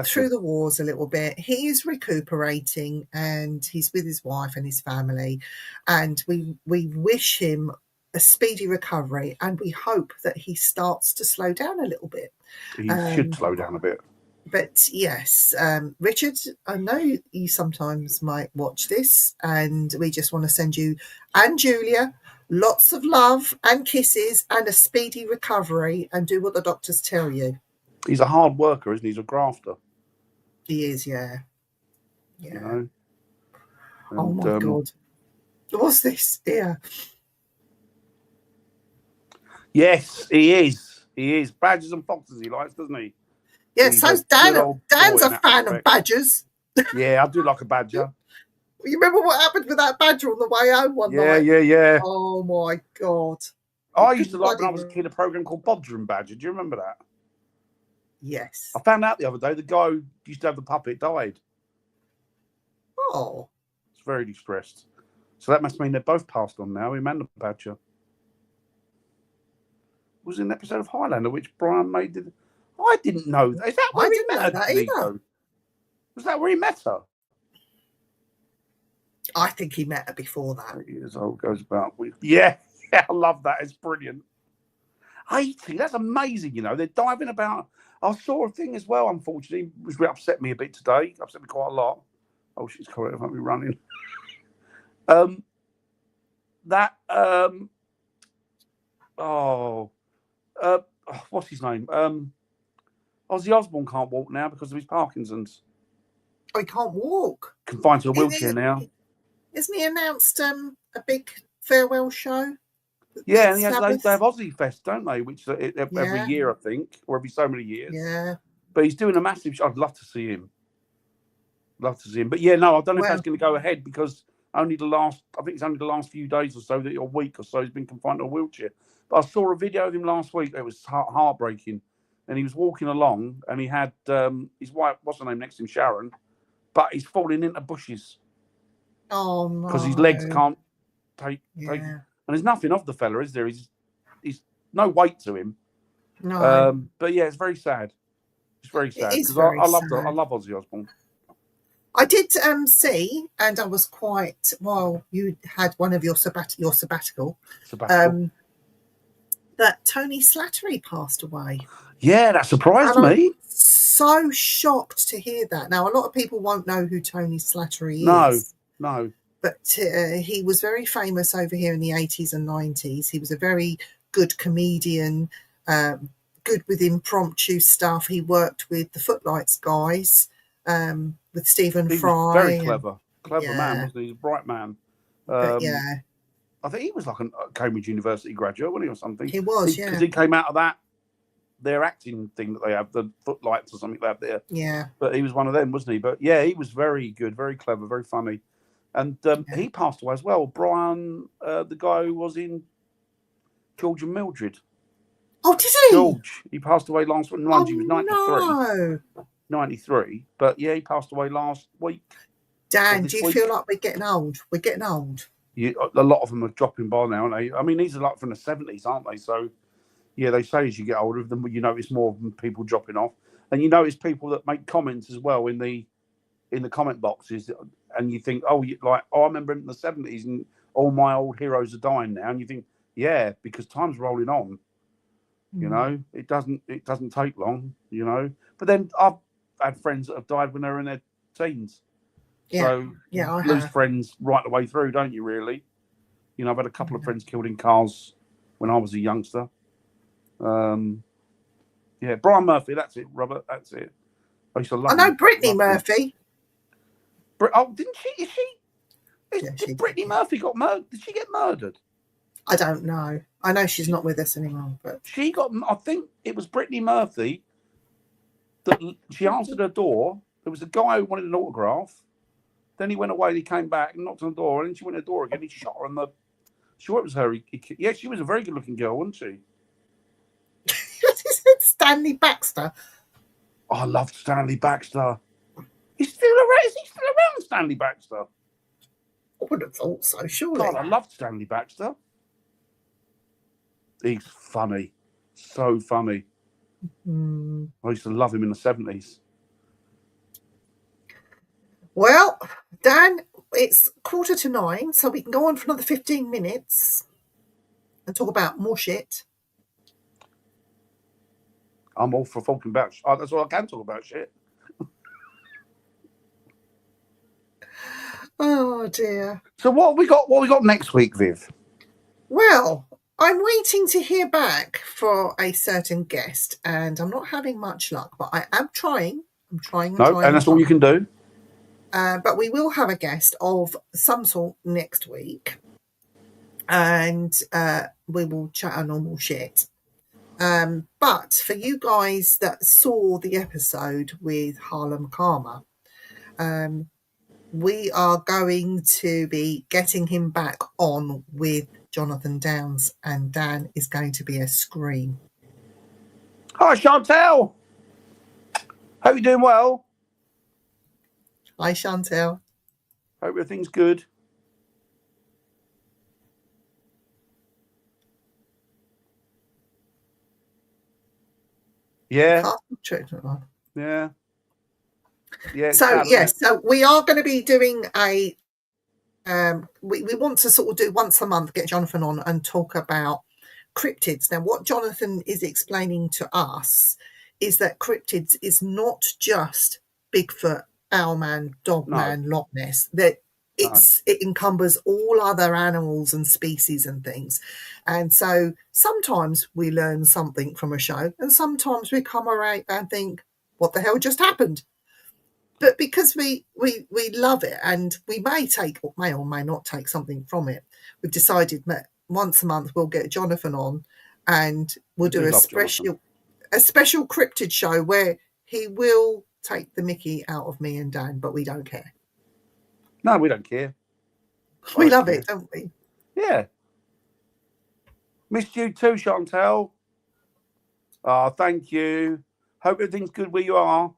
Speaker 1: through the wars a little bit. He is recuperating and he's with his wife and his family, and we wish him a speedy recovery, and we hope that he starts to slow down a little bit.
Speaker 2: He should slow down a bit.
Speaker 1: But yes, Richard, I know you sometimes might watch this, and we just want to send you and Julia lots of love and kisses and a speedy recovery, and do what the doctors tell you.
Speaker 2: He's a hard worker, isn't he? He's a grafter.
Speaker 1: He is, yeah.
Speaker 2: You know? And,
Speaker 1: oh my God. What's this? Yeah.
Speaker 2: Yes, he is. He is. Badgers and foxes he likes, doesn't he?
Speaker 1: Yeah, so's Dan. Dan's a fan of badgers.
Speaker 2: Yeah, I do like a badger.
Speaker 1: You remember what happened with that badger on the way home one night?
Speaker 2: Yeah.
Speaker 1: Oh my God.
Speaker 2: I used to like when I was a kid a program called Bodger and Badger. Do you remember that?
Speaker 1: Yes.
Speaker 2: I found out the other day the guy who used to have the puppet died.
Speaker 1: Oh.
Speaker 2: It's very distressed. So that must mean they're both passed on now, him and the badger. It was an episode of Highlander which Brian May did. I didn't know that. Is that where he met her, Nico? Was that where he met her?
Speaker 1: I think he met her before that.
Speaker 2: 8 years old, goes about. Yeah, I love that. It's brilliant. 80, that's amazing, you know. They're diving about. I saw a thing as well, unfortunately, which upset me a bit today. Upset me quite a lot. Oh, she's correct. I won't be running. What's his name? Ozzy Osbourne can't walk now because of his Parkinson's.
Speaker 1: Oh, he can't walk.
Speaker 2: Confined to a wheelchair now.
Speaker 1: Isn't he announced a big farewell show?
Speaker 2: Yeah, and they have Ozzy Fest, don't they? Which every year, I think, or every so many years.
Speaker 1: Yeah.
Speaker 2: But he's doing a massive show. I'd love to see him. But yeah, no, I don't know if that's going to go ahead because I think it's only the last few days or so, a week or so, he's been confined to a wheelchair. But I saw a video of him last week. It was heartbreaking. And he was walking along and he had his wife, what's her name, next to him, Sharon, but he's falling into bushes.
Speaker 1: Oh, no.
Speaker 2: Because his legs can't take. And there's nothing of the fella, is there? He's no weight to him.
Speaker 1: No.
Speaker 2: But yeah, it's very sad. It's very sad. Because I love Ozzy Osbourne.
Speaker 1: I did see, and I was quite, while you had one of your sabbatical. that Tony Slattery passed away.
Speaker 2: Yeah, that surprised
Speaker 1: And I'm
Speaker 2: me.
Speaker 1: so shocked to hear that. Now, a lot of people won't know who Tony Slattery is.
Speaker 2: No.
Speaker 1: But he was very famous over here in the 80s and 90s. He was a very good comedian, good with impromptu stuff. He worked with the Footlights guys, with Stephen
Speaker 2: He
Speaker 1: Fry.
Speaker 2: was very clever. Clever man,
Speaker 1: yeah.
Speaker 2: wasn't he? He's a bright man.
Speaker 1: But yeah,
Speaker 2: I think he was like a Cambridge University graduate, wasn't he, or something?
Speaker 1: he was,
Speaker 2: Because he came out of their acting thing that they have, the Footlights or something they have there.
Speaker 1: Yeah.
Speaker 2: But he was one of them, wasn't he? But yeah, he was very good, very clever, very funny. And he passed away as well. Brian, the guy who was in George and Mildred.
Speaker 1: Oh, did he?
Speaker 2: George. He passed away last week. He was 93.
Speaker 1: No.
Speaker 2: 93. But yeah, he passed away last week.
Speaker 1: Dan, do you feel like we're getting old? We're getting old.
Speaker 2: A lot of them are dropping by now, aren't they? I mean, these are like from the 70s, aren't they? So, yeah, they say as you get older, you notice more of them people dropping off. And you notice people that make comments as well in the comment boxes. And you think, I remember in the 70s and all my old heroes are dying now. And you think, yeah, because time's rolling on. You know, it doesn't take long, you know. But then I've had friends that have died when they were in their teens.
Speaker 1: Yeah.
Speaker 2: So
Speaker 1: I
Speaker 2: lose
Speaker 1: have.
Speaker 2: friends right the way through, don't you, really? You know, I've had a couple of friends killed in cars when I was a youngster. Yeah, Brian Murphy, that's it, Robert, that's it. I used to love
Speaker 1: I know Brittany Murphy.
Speaker 2: Didn't she? Did Brittany Murphy got murdered? Did she get murdered?
Speaker 1: I don't know. I know she's not with us anymore, but
Speaker 2: she got. I think it was Brittany Murphy that she answered her door. There was a guy who wanted an autograph. Then he went away. He came back and knocked on the door, and then she went to the door again. He shot her on the. Sure, it was her. Yeah, she was a very good-looking girl, wasn't she?
Speaker 1: Stanley Baxter.
Speaker 2: Oh, I loved Stanley Baxter. He's still around. Is he still around, Stanley Baxter?
Speaker 1: I would have thought so, surely.
Speaker 2: God, I loved Stanley Baxter. He's funny. So funny. I used to love him in the 70s.
Speaker 1: Well, Dan, it's 9:15, so we can go on for another 15 minutes and talk about more shit.
Speaker 2: I'm all for talking about that's all I can talk about, shit.
Speaker 1: Oh, dear.
Speaker 2: So what we got next week, Viv?
Speaker 1: Well, I'm waiting to hear back for a certain guest, and I'm not having much luck, but I am trying. I'm trying.
Speaker 2: And that's all you can do.
Speaker 1: But we will have a guest of some sort next week, and we will chat our normal shit. But for you guys that saw the episode with Harlem Karma, we are going to be getting him back on with Jonathan Downes, and Dan is going to be a scream.
Speaker 2: Hi, Chantel. Hope you're doing well.
Speaker 1: Hi, Chantel.
Speaker 2: Hope everything's good. Yeah. Yeah. Yeah.
Speaker 1: So yes, so we are going to be doing a. We want to sort of do once a month, get Jonathan on and talk about cryptids. Now, what Jonathan is explaining to us is that cryptids is not just Bigfoot, Owlman, Dogman, Loch Ness. That it encumbers all other animals and species and things. And so sometimes we learn something from a show, and sometimes we come around and think, what the hell just happened? But because we love it, and we may or may not take something from it, we've decided that once a month we'll get Jonathan on, and we'll do a special cryptid show where he will take the mickey out of me and Dan, but we don't care.
Speaker 2: No, we don't care.
Speaker 1: We love it, don't we?
Speaker 2: Yeah. Missed you too, Chantel. Oh, thank you. Hope everything's good where you are.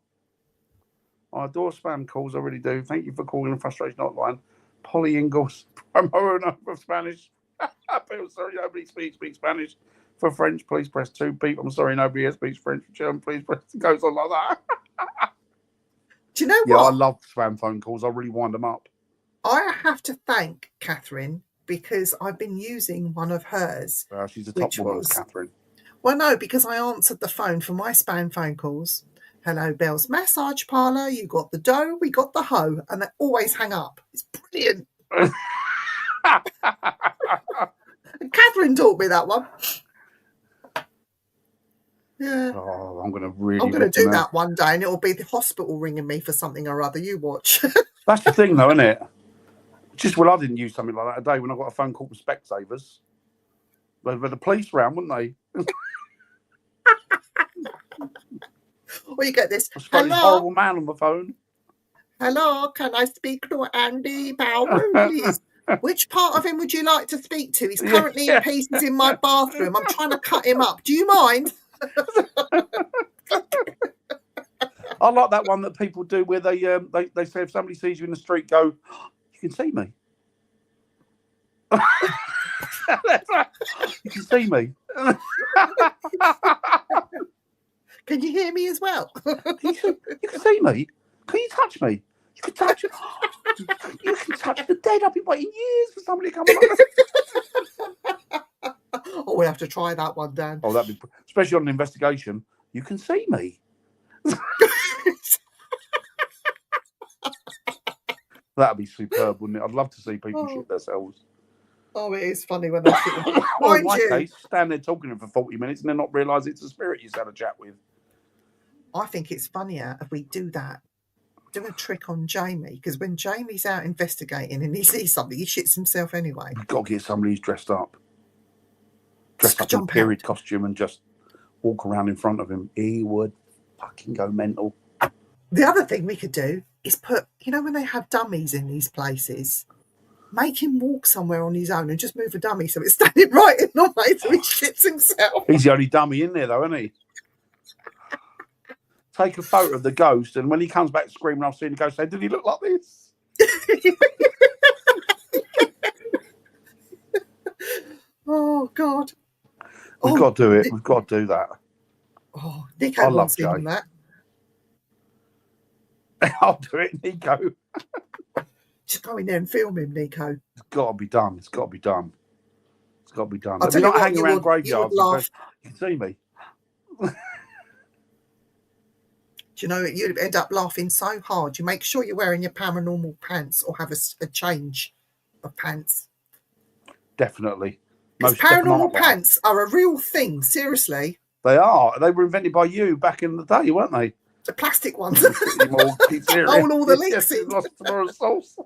Speaker 2: I adore spam calls, I really do. Thank you for calling the Frustration Hotline. Polly Ingalls, promo of Spanish. I'm sorry, nobody speaks Spanish. For French, please press 2. Beep, I'm sorry, nobody here speaks French. For German, please press. It goes on like that.
Speaker 1: Do you know what?
Speaker 2: Yeah, I love spam phone calls. I really wind them up.
Speaker 1: I have to thank Catherine, because I've been using one of hers.
Speaker 2: She's a top woman, Catherine.
Speaker 1: Well, no, because I answered the phone for my spam phone calls. Hello, Bell's Massage Parlour. You got the dough, we got the hoe. And they always hang up. It's brilliant. And Catherine taught me that one. Yeah.
Speaker 2: Oh, I'm going to
Speaker 1: do that one day, and it'll be the hospital ringing me for something or other. You watch.
Speaker 2: That's the thing, though, isn't it? I didn't use something like that today when I got a phone call from Specsavers. But the police round, wouldn't they?
Speaker 1: Well, you get this.
Speaker 2: I spoke to this horrible man on the phone.
Speaker 1: Hello, can I speak to Andy Bowman, please? Which part of him would you like to speak to? He's currently in pieces in my bathroom. I'm trying to cut him up. Do you mind?
Speaker 2: I like that one that people do where they say if somebody sees you in the street, go, you can see me. You can see me.
Speaker 1: Can you hear me as well?
Speaker 2: You can see me. Can you touch me? You can touch. You can touch the dead. I've been waiting years for somebody to come along.
Speaker 1: Oh, we have to try that one, Dan.
Speaker 2: Oh, that'd be especially on an investigation. You can see me. That'd be superb, wouldn't it? I'd love to see people shit themselves.
Speaker 1: Oh, it is funny when they're sitting.
Speaker 2: Or in my case, stand there talking to them for 40 minutes and then not realise it's a spirit you've had a chat with.
Speaker 1: I think it's funnier if we do that. Do a trick on Jamie, because when Jamie's out investigating and he sees something, he shits himself anyway.
Speaker 2: You've got to get somebody who's dressed up in a period costume and just walk around in front of him. He would fucking go mental.
Speaker 1: The other thing we could do is put, when they have dummies in these places, make him walk somewhere on his own and just move a dummy so it's standing right in the way so he shits himself.
Speaker 2: He's the only dummy in there, though, isn't he? Take a photo of the ghost, and when he comes back screaming, I've seen the ghost say, did he look like this?
Speaker 1: Oh, God.
Speaker 2: We've got to do it. We've got to do that.
Speaker 1: Oh, Nico wants in on that.
Speaker 2: I'll do it, Nico.
Speaker 1: Just go in there and film him, Nico.
Speaker 2: It's got to be done. It's got to be done. It's got to be done.
Speaker 1: We're not hanging around graveyards.
Speaker 2: You can see me.
Speaker 1: Do you know, you'd end up laughing so hard. You make sure you're wearing your paranormal pants or have a change of pants.
Speaker 2: Definitely.
Speaker 1: Because paranormal pants are a real thing, seriously.
Speaker 2: They are. They were invented by you back in the day, weren't they?
Speaker 1: The plastic ones.
Speaker 2: Hold
Speaker 1: all the links in.
Speaker 2: Lost tomorrow's sauce.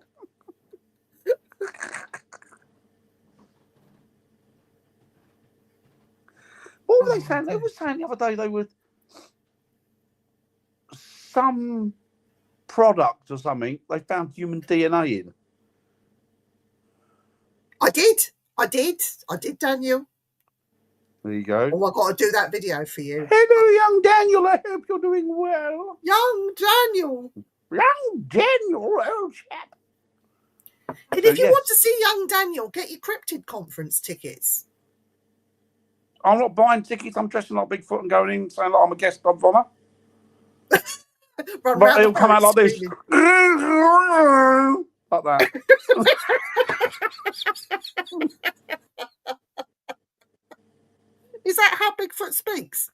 Speaker 2: What were they saying? They were saying the other day they were some product or something. They found human DNA in.
Speaker 1: I did, Daniel.
Speaker 2: There you go.
Speaker 1: Oh, I've got to do that video for you.
Speaker 2: Hello, young Daniel. I hope you're doing well.
Speaker 1: Young Daniel,
Speaker 2: old chap.
Speaker 1: And if you want to see young Daniel, get your cryptid conference tickets.
Speaker 2: I'm not buying tickets. I'm dressing like Bigfoot and going in saying like I'm a guest God vommer. But it'll come out like this. Like that.
Speaker 1: Is that how Bigfoot speaks?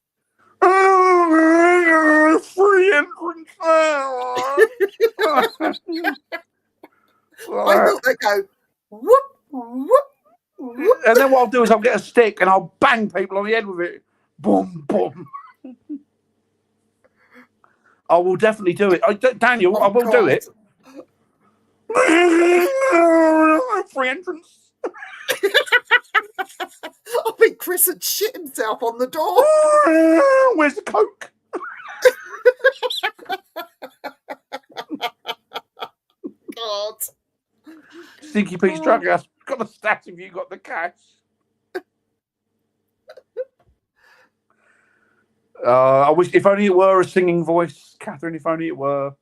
Speaker 2: Free entrance.
Speaker 1: I thought they go whoop, whoop, whoop.
Speaker 2: And then what I'll do is I'll get a stick and I'll bang people on the head with it. Boom, boom. I will definitely do it. Daniel, I will do it. Free entrance.
Speaker 1: I think Chris had shit himself on the door.
Speaker 2: Where's the Coke?
Speaker 1: God.
Speaker 2: Stinky Pete's drug house. Got the stats if you got the cash. I wish, if only it were a singing voice, Catherine. If only it were.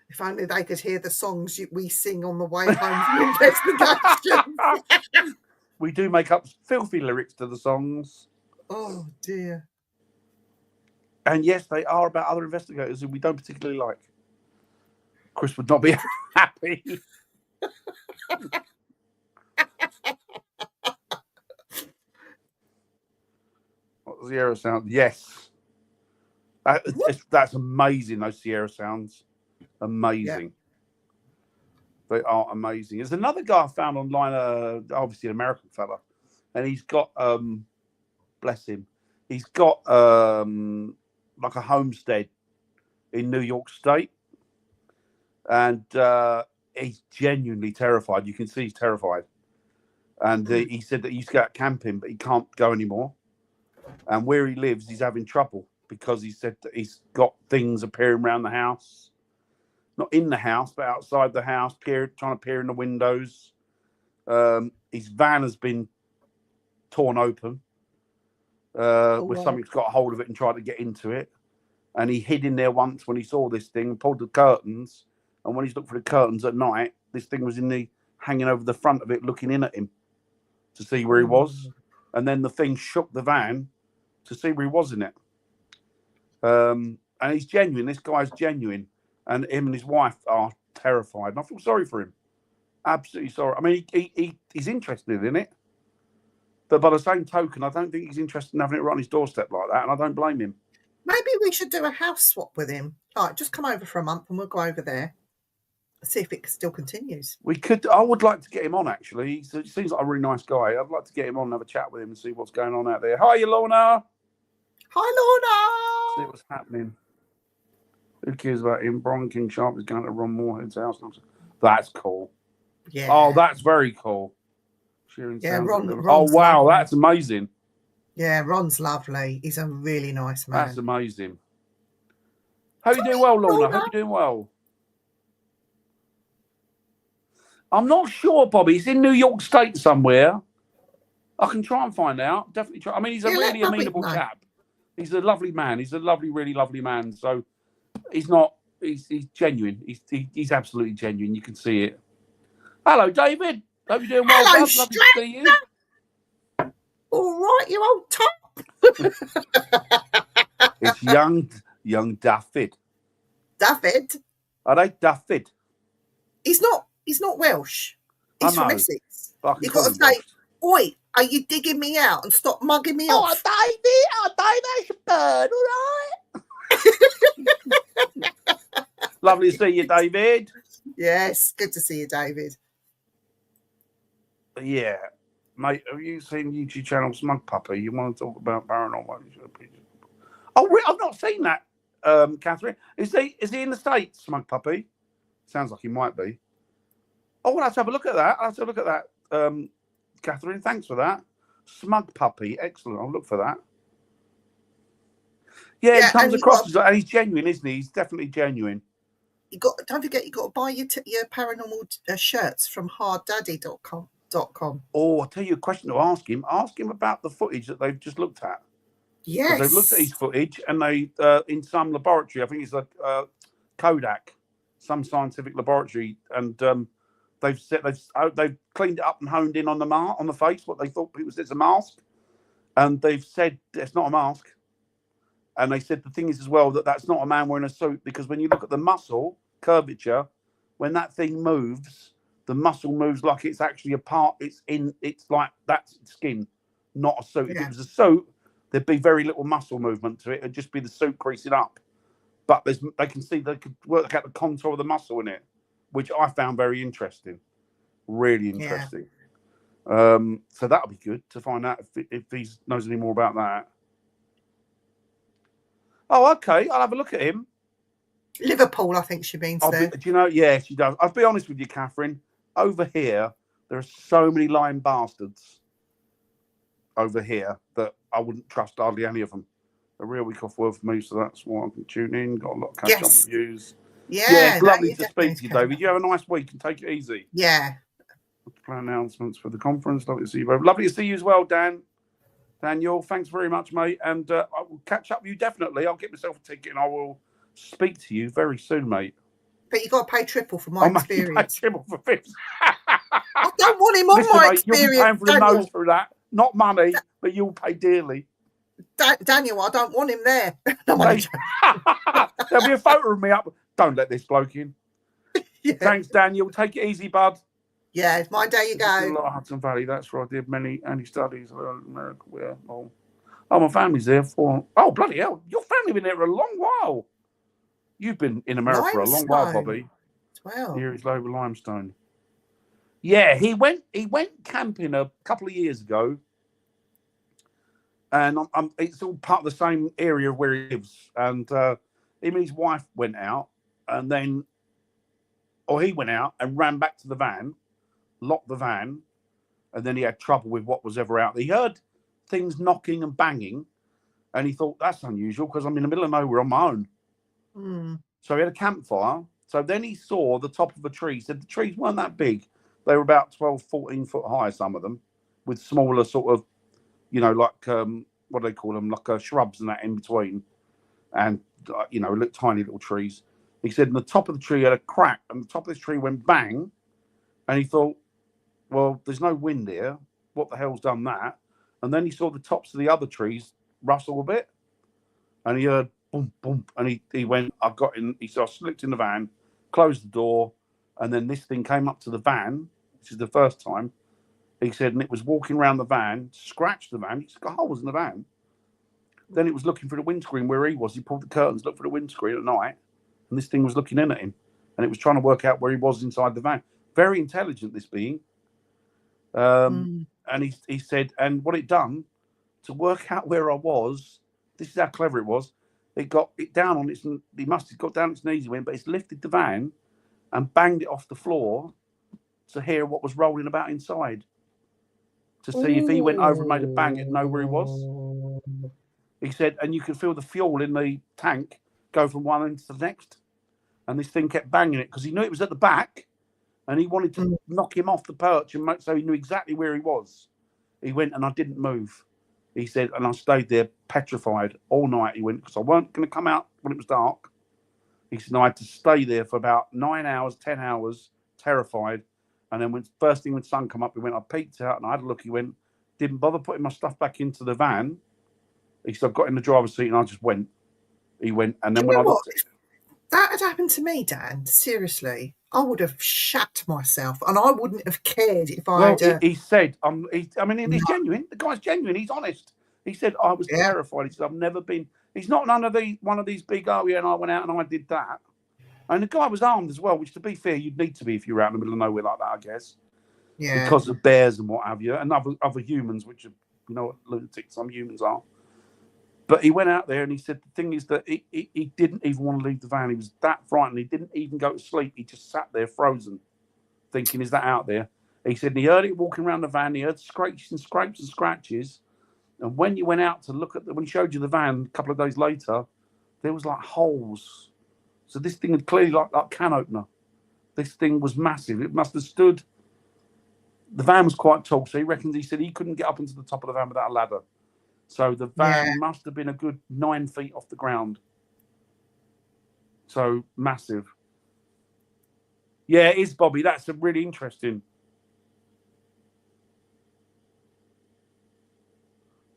Speaker 1: If only they could hear the songs we sing on the way home from investigation.
Speaker 2: We do make up filthy lyrics to the songs.
Speaker 1: Oh, dear.
Speaker 2: And yes, they are about other investigators who we don't particularly like. Chris would not be happy. Sierra sounds. Yes. That's amazing, those Sierra sounds. Amazing. They are amazing. There's another guy I found online, obviously an American fella, and he's got, bless him, he's got like a homestead in New York State, and he's genuinely terrified. You can see he's terrified. And he said that he used to go out camping, but he can't go anymore. And where he lives, he's having trouble because he said that he's got things appearing around the house. Not in the house, but outside the house, trying to peer in the windows. His van has been torn open where something's got a hold of it and tried to get into it. And he hid in there once when he saw this thing, pulled the curtains. And when he's looked for the curtains at night, this thing was hanging over the front of it, looking in at him to see where he was. And then the thing shook the van to see where he was in it. And he's genuine. This guy's genuine. And him and his wife are terrified. And I feel sorry for him. Absolutely sorry. I mean, he's interested in it. But by the same token, I don't think he's interested in having it right on his doorstep like that. And I don't blame him.
Speaker 1: Maybe we should do a house swap with him. Like, just come over for a month and we'll go over there. See if it still continues.
Speaker 2: We could. I would like to get him on, actually. He seems like a really nice guy. I'd like to get him on and have a chat with him and see what's going on out there. Hi, Lorna.
Speaker 1: Hi, Lorna.
Speaker 2: See what's happening. Who cares about him? Brian King Sharp is going to Ron Moorhead's house. That's cool.
Speaker 1: Yeah.
Speaker 2: Oh, that's very cool.
Speaker 1: Ron's
Speaker 2: oh, wow.
Speaker 1: lovely.
Speaker 2: That's amazing.
Speaker 1: Yeah, Ron's lovely. He's a really nice man.
Speaker 2: That's amazing. How you doing well, Lorna? Hope you're doing well. I'm not sure, Bobby. He's in New York State somewhere. I can try and find out. Definitely try. I mean, he's a really amenable chap. He's a lovely man. He's a lovely, really lovely man. So he's genuine. He's absolutely genuine. You can see it. Hello, David. Hope you're doing well.
Speaker 1: Hello,
Speaker 2: Lovely to see you.
Speaker 1: All right, you old top.
Speaker 2: It's young David.
Speaker 1: David?
Speaker 2: Are they David?
Speaker 1: He's not Welsh. He's from Essex. You've got to say, oi, are you digging me out and stop mugging me off?
Speaker 2: David, that's a bird, all right? Lovely to see you, David.
Speaker 1: Yes, good to see you, David.
Speaker 2: Yeah. Mate, have you seen YouTube channel Smug Puppy? You want to talk about paranormal? Oh, I've not seen that, Catherine. Is he in the States, Smug Puppy? Sounds like he might be. Oh, well, I'll have to have a look at that. Catherine, thanks for that. Smug Puppy, excellent. I'll look for that. Yeah, he comes across and he's genuine, isn't he? He's definitely genuine.
Speaker 1: Don't forget, you got to buy your paranormal shirts from harddaddy.com.
Speaker 2: Oh, I'll tell you a question to ask him. Ask him about the footage that they've just looked at.
Speaker 1: Yes.
Speaker 2: They've looked at his footage and they, in some laboratory, I think it's like Kodak, some scientific laboratory, and they've cleaned it up and honed in on the face, what they thought people said is a mask. And they've said it's not a mask. And they said the thing is as well that's not a man wearing a suit, because when you look at the muscle curvature, when that thing moves, the muscle moves like it's actually a part. It's like that's skin, not a suit.
Speaker 1: Yeah.
Speaker 2: If it was a suit, there'd be very little muscle movement to it. It'd just be the suit creasing up. But they could work out the contour of the muscle in it, which I found very interesting, really interesting. Yeah. So that'll be good to find out if he knows any more about that. Oh, okay. I'll have a look at him.
Speaker 1: Liverpool, I think she means there.
Speaker 2: Do you know? Yeah, she does. I'll be honest with you, Catherine. Over here, there are so many lying bastards over here that I wouldn't trust hardly any of them. A real week off work for me, so that's why I can tune in. Got a lot of catch-up reviews.
Speaker 1: Yeah,
Speaker 2: it's lovely to speak to you, David. You have a nice week and take it easy.
Speaker 1: Yeah.
Speaker 2: Plan announcements for the conference. Lovely to see you both. Lovely to see you as well, Daniel, thanks very much, mate. And I will catch up with you definitely. I'll get myself a ticket and I will speak to you very soon, mate.
Speaker 1: But you got to pay triple for my experience.
Speaker 2: Pay triple for Viv.
Speaker 1: I don't want him on my experience.
Speaker 2: You'll be paying for the nose through that. Not money, but you'll pay dearly.
Speaker 1: Daniel, I don't want him there.
Speaker 2: There'll be a photo of me up. Don't let this bloke in. Yeah. Thanks, Daniel. Take it easy, bud.
Speaker 1: Yeah, it's my day. You go.
Speaker 2: A lot of Hudson Valley. That's where I did many studies in America. Oh, my family's there for. Oh, bloody hell! Your family been there for a long while. You've been in America for a long while,
Speaker 1: Limestone.
Speaker 2: Bobby.
Speaker 1: Well,
Speaker 2: Here it's over limestone. Yeah, he went camping a couple of years ago, and it's all part of the same area where he lives. And him and his wife went out, and then, or he went out and ran back to the van, locked the van, and then he had trouble with what was ever out there. He heard things knocking and banging, and he thought that's unusual because I'm in the middle of nowhere on my own. So he had a campfire. So then he saw the top of a tree. He said the trees weren't that big. They were about 12, 14 foot high, some of them, with smaller sort of, like, what do they call them? Like shrubs and that in between. And, tiny little trees. He said, and the top of the tree had a crack, and the top of this tree went bang. And he thought, well, there's no wind here. What the hell's done that? And then he saw the tops of the other trees rustle a bit. And he heard boom, boom. And he went, I've got in. He said, I slipped in the van, closed the door. And then this thing came up to the van, which is the first time. He said, and it was walking around the van, scratched the van. He's got holes in the van. Then it was looking for the windscreen where he was. He pulled the curtains, looked for the windscreen at night. And this thing was looking in at him. And it was trying to work out where he was inside the van. Very intelligent, this being. And he said, and what it done to work out where I was, this is how clever it was. It got it down on its, he must have got down its knees, he went, but it's lifted the van and banged it off the floor to hear what was rolling about inside. To see if he went over and made a bang, it'd know where he was. He said, and you could feel the fuel in the tank go from one end to the next. And this thing kept banging it because he knew it was at the back. And he wanted to knock him off the perch, and so he knew exactly where he was. He went, and I didn't move. He said, and I stayed there petrified all night. He went, because I weren't going to come out when it was dark. He said, I had to stay there for about 9 hours, 10 hours, terrified. And then first thing when the sun come up, he went, I peeked out and I had a look. He went, didn't bother putting my stuff back into the van. He said, I got in the driver's seat and I just went. He went, and then when I looked,
Speaker 1: that had happened to me, Dan. Seriously, I would have shat myself, and I wouldn't have cared if I.
Speaker 2: He said, he's genuine. The guy's genuine. He's honest. He said, I was terrified. He said, I've never been. He's not one of these big. Oh yeah, and I went out and I did that. And the guy was armed as well, which, to be fair, you'd need to be if you were out in the middle of nowhere like that, I guess. Yeah. Because of bears and what have you, and other humans, which are, what lunatics some humans are. But he went out there and he said the thing is that he didn't even want to leave the van. He was that frightened. He didn't even go to sleep. He just sat there frozen, thinking, is that out there? He said he heard it walking around the van. He heard scrapes and scratches. And when you went out to look at when he showed you the van a couple of days later, there was like holes. So this thing had clearly like can opener. This thing was massive. It must have stood. The van was quite tall, so he said he couldn't get up into the top of the van without a ladder. So the van must have been a good 9 feet off the ground. So massive. Yeah, it is, Bobby. That's really interesting.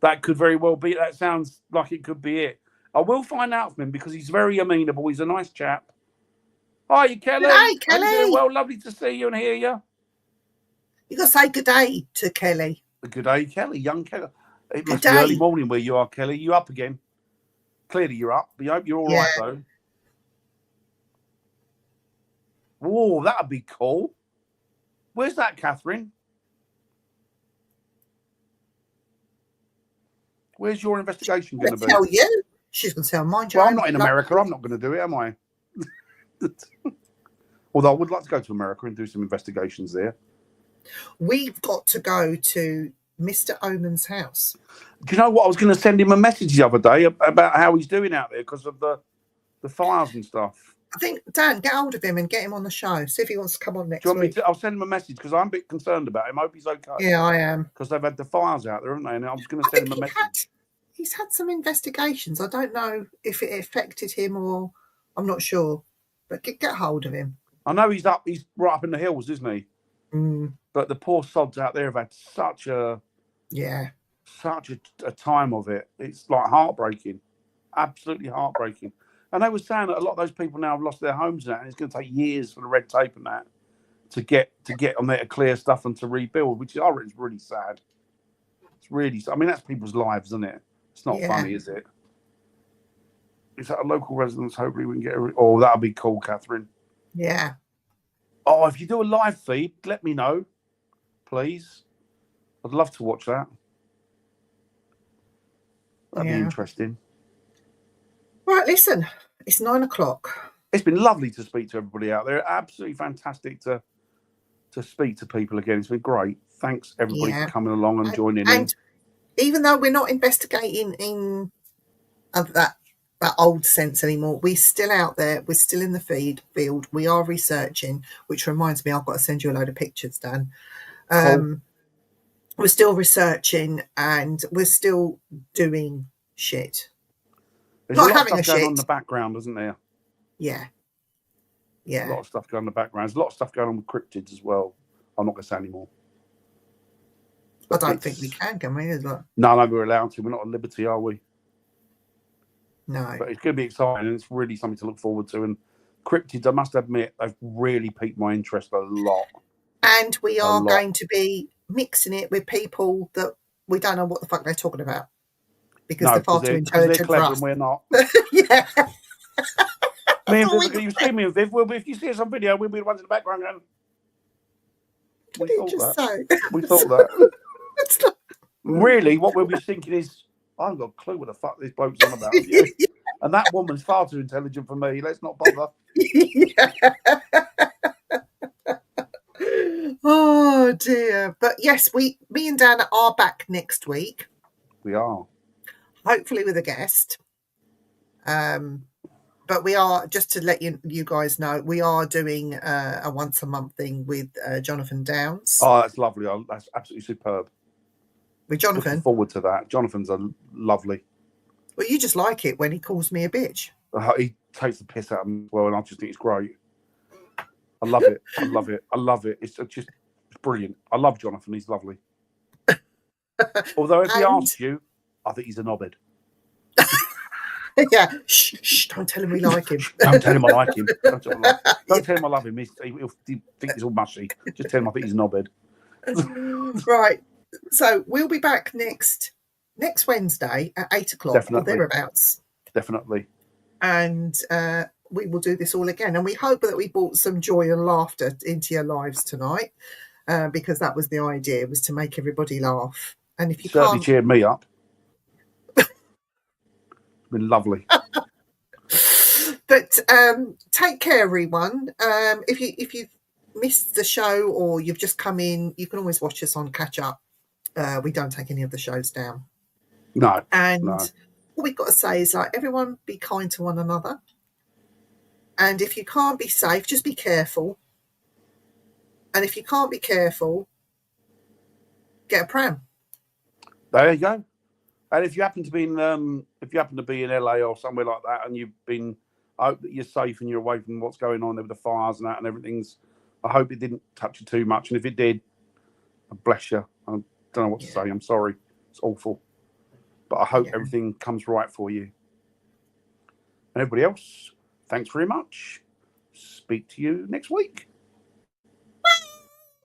Speaker 2: That could very well be. That sounds like it could be it. I will find out from him because he's very amenable. He's a nice chap. Hi, Kelly.
Speaker 1: Hi, Kelly.
Speaker 2: How you doing? Well, lovely to see you and hear you.
Speaker 1: You got to say good day to Kelly.
Speaker 2: Good day, Kelly. Young Kelly. It must be early morning where you are, Kelly. You up again? Clearly you're up. But I hope you're all right, though. Whoa, that'd be cool. Where's that, Catherine? Where's your investigation going to be?
Speaker 1: Tell you. She's going to tell mine.
Speaker 2: Well, I'm not in America. I'm not going to do it, am I? Although I would like to go to America and do some investigations there.
Speaker 1: We've got to go to Mr. Oman's house.
Speaker 2: Do you know what? I was going to send him a message the other day about how he's doing out there because of the fires and stuff.
Speaker 1: I think, Dan, get hold of him and get him on the show. See if he wants to come on next week.
Speaker 2: I'll send him a message because I'm a bit concerned about him. I hope he's okay.
Speaker 1: Yeah, I am.
Speaker 2: Because they've had the fires out there, haven't they? And I was going to send him a message.
Speaker 1: He's had some investigations. I don't know if it affected him or I'm not sure. But get hold of him.
Speaker 2: I know he's right up in the hills, isn't he? But the poor sods out there have had such a time of it. It's like heartbreaking, absolutely heartbreaking. And they were saying that a lot of those people now have lost their homes and that, and it's going to take years for the red tape and that to get on there to clear stuff and to rebuild, which is really sad. It's really, I mean, that's people's lives, isn't it? It's not
Speaker 1: Yeah.
Speaker 2: funny, is it? Is that a local residence? Hopefully we can get her. Oh, that'll be cool, Catherine.
Speaker 1: Yeah.
Speaker 2: Oh, if you do a live feed, let me know, please. I'd love to watch that. That'd be interesting.
Speaker 1: Right, listen, it's 9 o'clock.
Speaker 2: It's been lovely to speak to everybody out there. Absolutely fantastic to speak to people again. It's been great. Thanks everybody for coming along and joining in.
Speaker 1: And even though we're not investigating in that old sense anymore, we're still out there. We're still in the field. We are researching, which reminds me, I've got to send you a load of pictures, Dan.
Speaker 2: Cool.
Speaker 1: We're still researching and we're still doing shit.
Speaker 2: There's a lot of stuff going on in the background, isn't there?
Speaker 1: Yeah. Yeah.
Speaker 2: A lot of stuff going on in the background. There's a lot of stuff going on with cryptids as well. I'm not going to say anymore.
Speaker 1: I don't think we can we?
Speaker 2: No, we're allowed to. We're not at liberty, are we?
Speaker 1: No.
Speaker 2: But it's going to be exciting, and it's really something to look forward to. And cryptids, I must admit, they've really piqued my interest a lot.
Speaker 1: And we are going to be mixing it with people that we don't know what the fuck they're talking about. Because they're far too intelligent for us.
Speaker 2: And we're not.
Speaker 1: Yeah.
Speaker 2: Me and Viv, you see me and Viv, if you see us on video, we'll be the ones in the background going,
Speaker 1: What did you just say?
Speaker 2: We thought that. Really, what we'll be thinking is, I haven't got a clue what the fuck this bloke's on about. And that woman's far too intelligent for me. Let's not bother.
Speaker 1: Oh dear. But yes, me and Dan are back next week.
Speaker 2: We are.
Speaker 1: Hopefully with a guest. But we are, just to let you guys know, we are doing a once a month thing with Jonathan Downs.
Speaker 2: Oh, that's lovely. That's absolutely superb.
Speaker 1: With Jonathan.
Speaker 2: Looking forward to that. Jonathan's lovely.
Speaker 1: Well, you just like it when he calls me a bitch.
Speaker 2: He takes the piss out of me well, and I just think it's great. I love it. I love it. I love it. It's brilliant. I love Jonathan. He's lovely. Although if he asks you, I think he's a knobhead.
Speaker 1: Yeah. Shh, don't tell him we like him.
Speaker 2: Don't tell him I like him. Don't tell him I love him. He'll think it's all mushy. Just tell him I think he's a knobhead.
Speaker 1: Right. So we'll be back next Wednesday at 8 o'clock.
Speaker 2: Definitely.
Speaker 1: Or thereabouts.
Speaker 2: Definitely.
Speaker 1: And we will do this all again. And we hope that we brought some joy and laughter into your lives tonight, because that was the idea, was to make everybody laugh. And if you
Speaker 2: certainly cheered me up. It's been lovely.
Speaker 1: But take care, everyone. If you've missed the show or you've just come in, you can always watch us on Catch Up. We don't take any of the shows down.
Speaker 2: No.
Speaker 1: And
Speaker 2: no.
Speaker 1: All we've got to say is, everyone be kind to one another. And if you can't be safe, just be careful. And if you can't be careful, get a pram.
Speaker 2: There you go. And if you happen to be in LA or somewhere like that, and I hope that you're safe and you're away from what's going on there with the fires and that and everything's. I hope it didn't touch you too much, and if it did, bless you. I don't know what to say. I'm sorry. It's awful, but I hope everything comes right for you. And everybody else, thanks very much. Speak to you next week.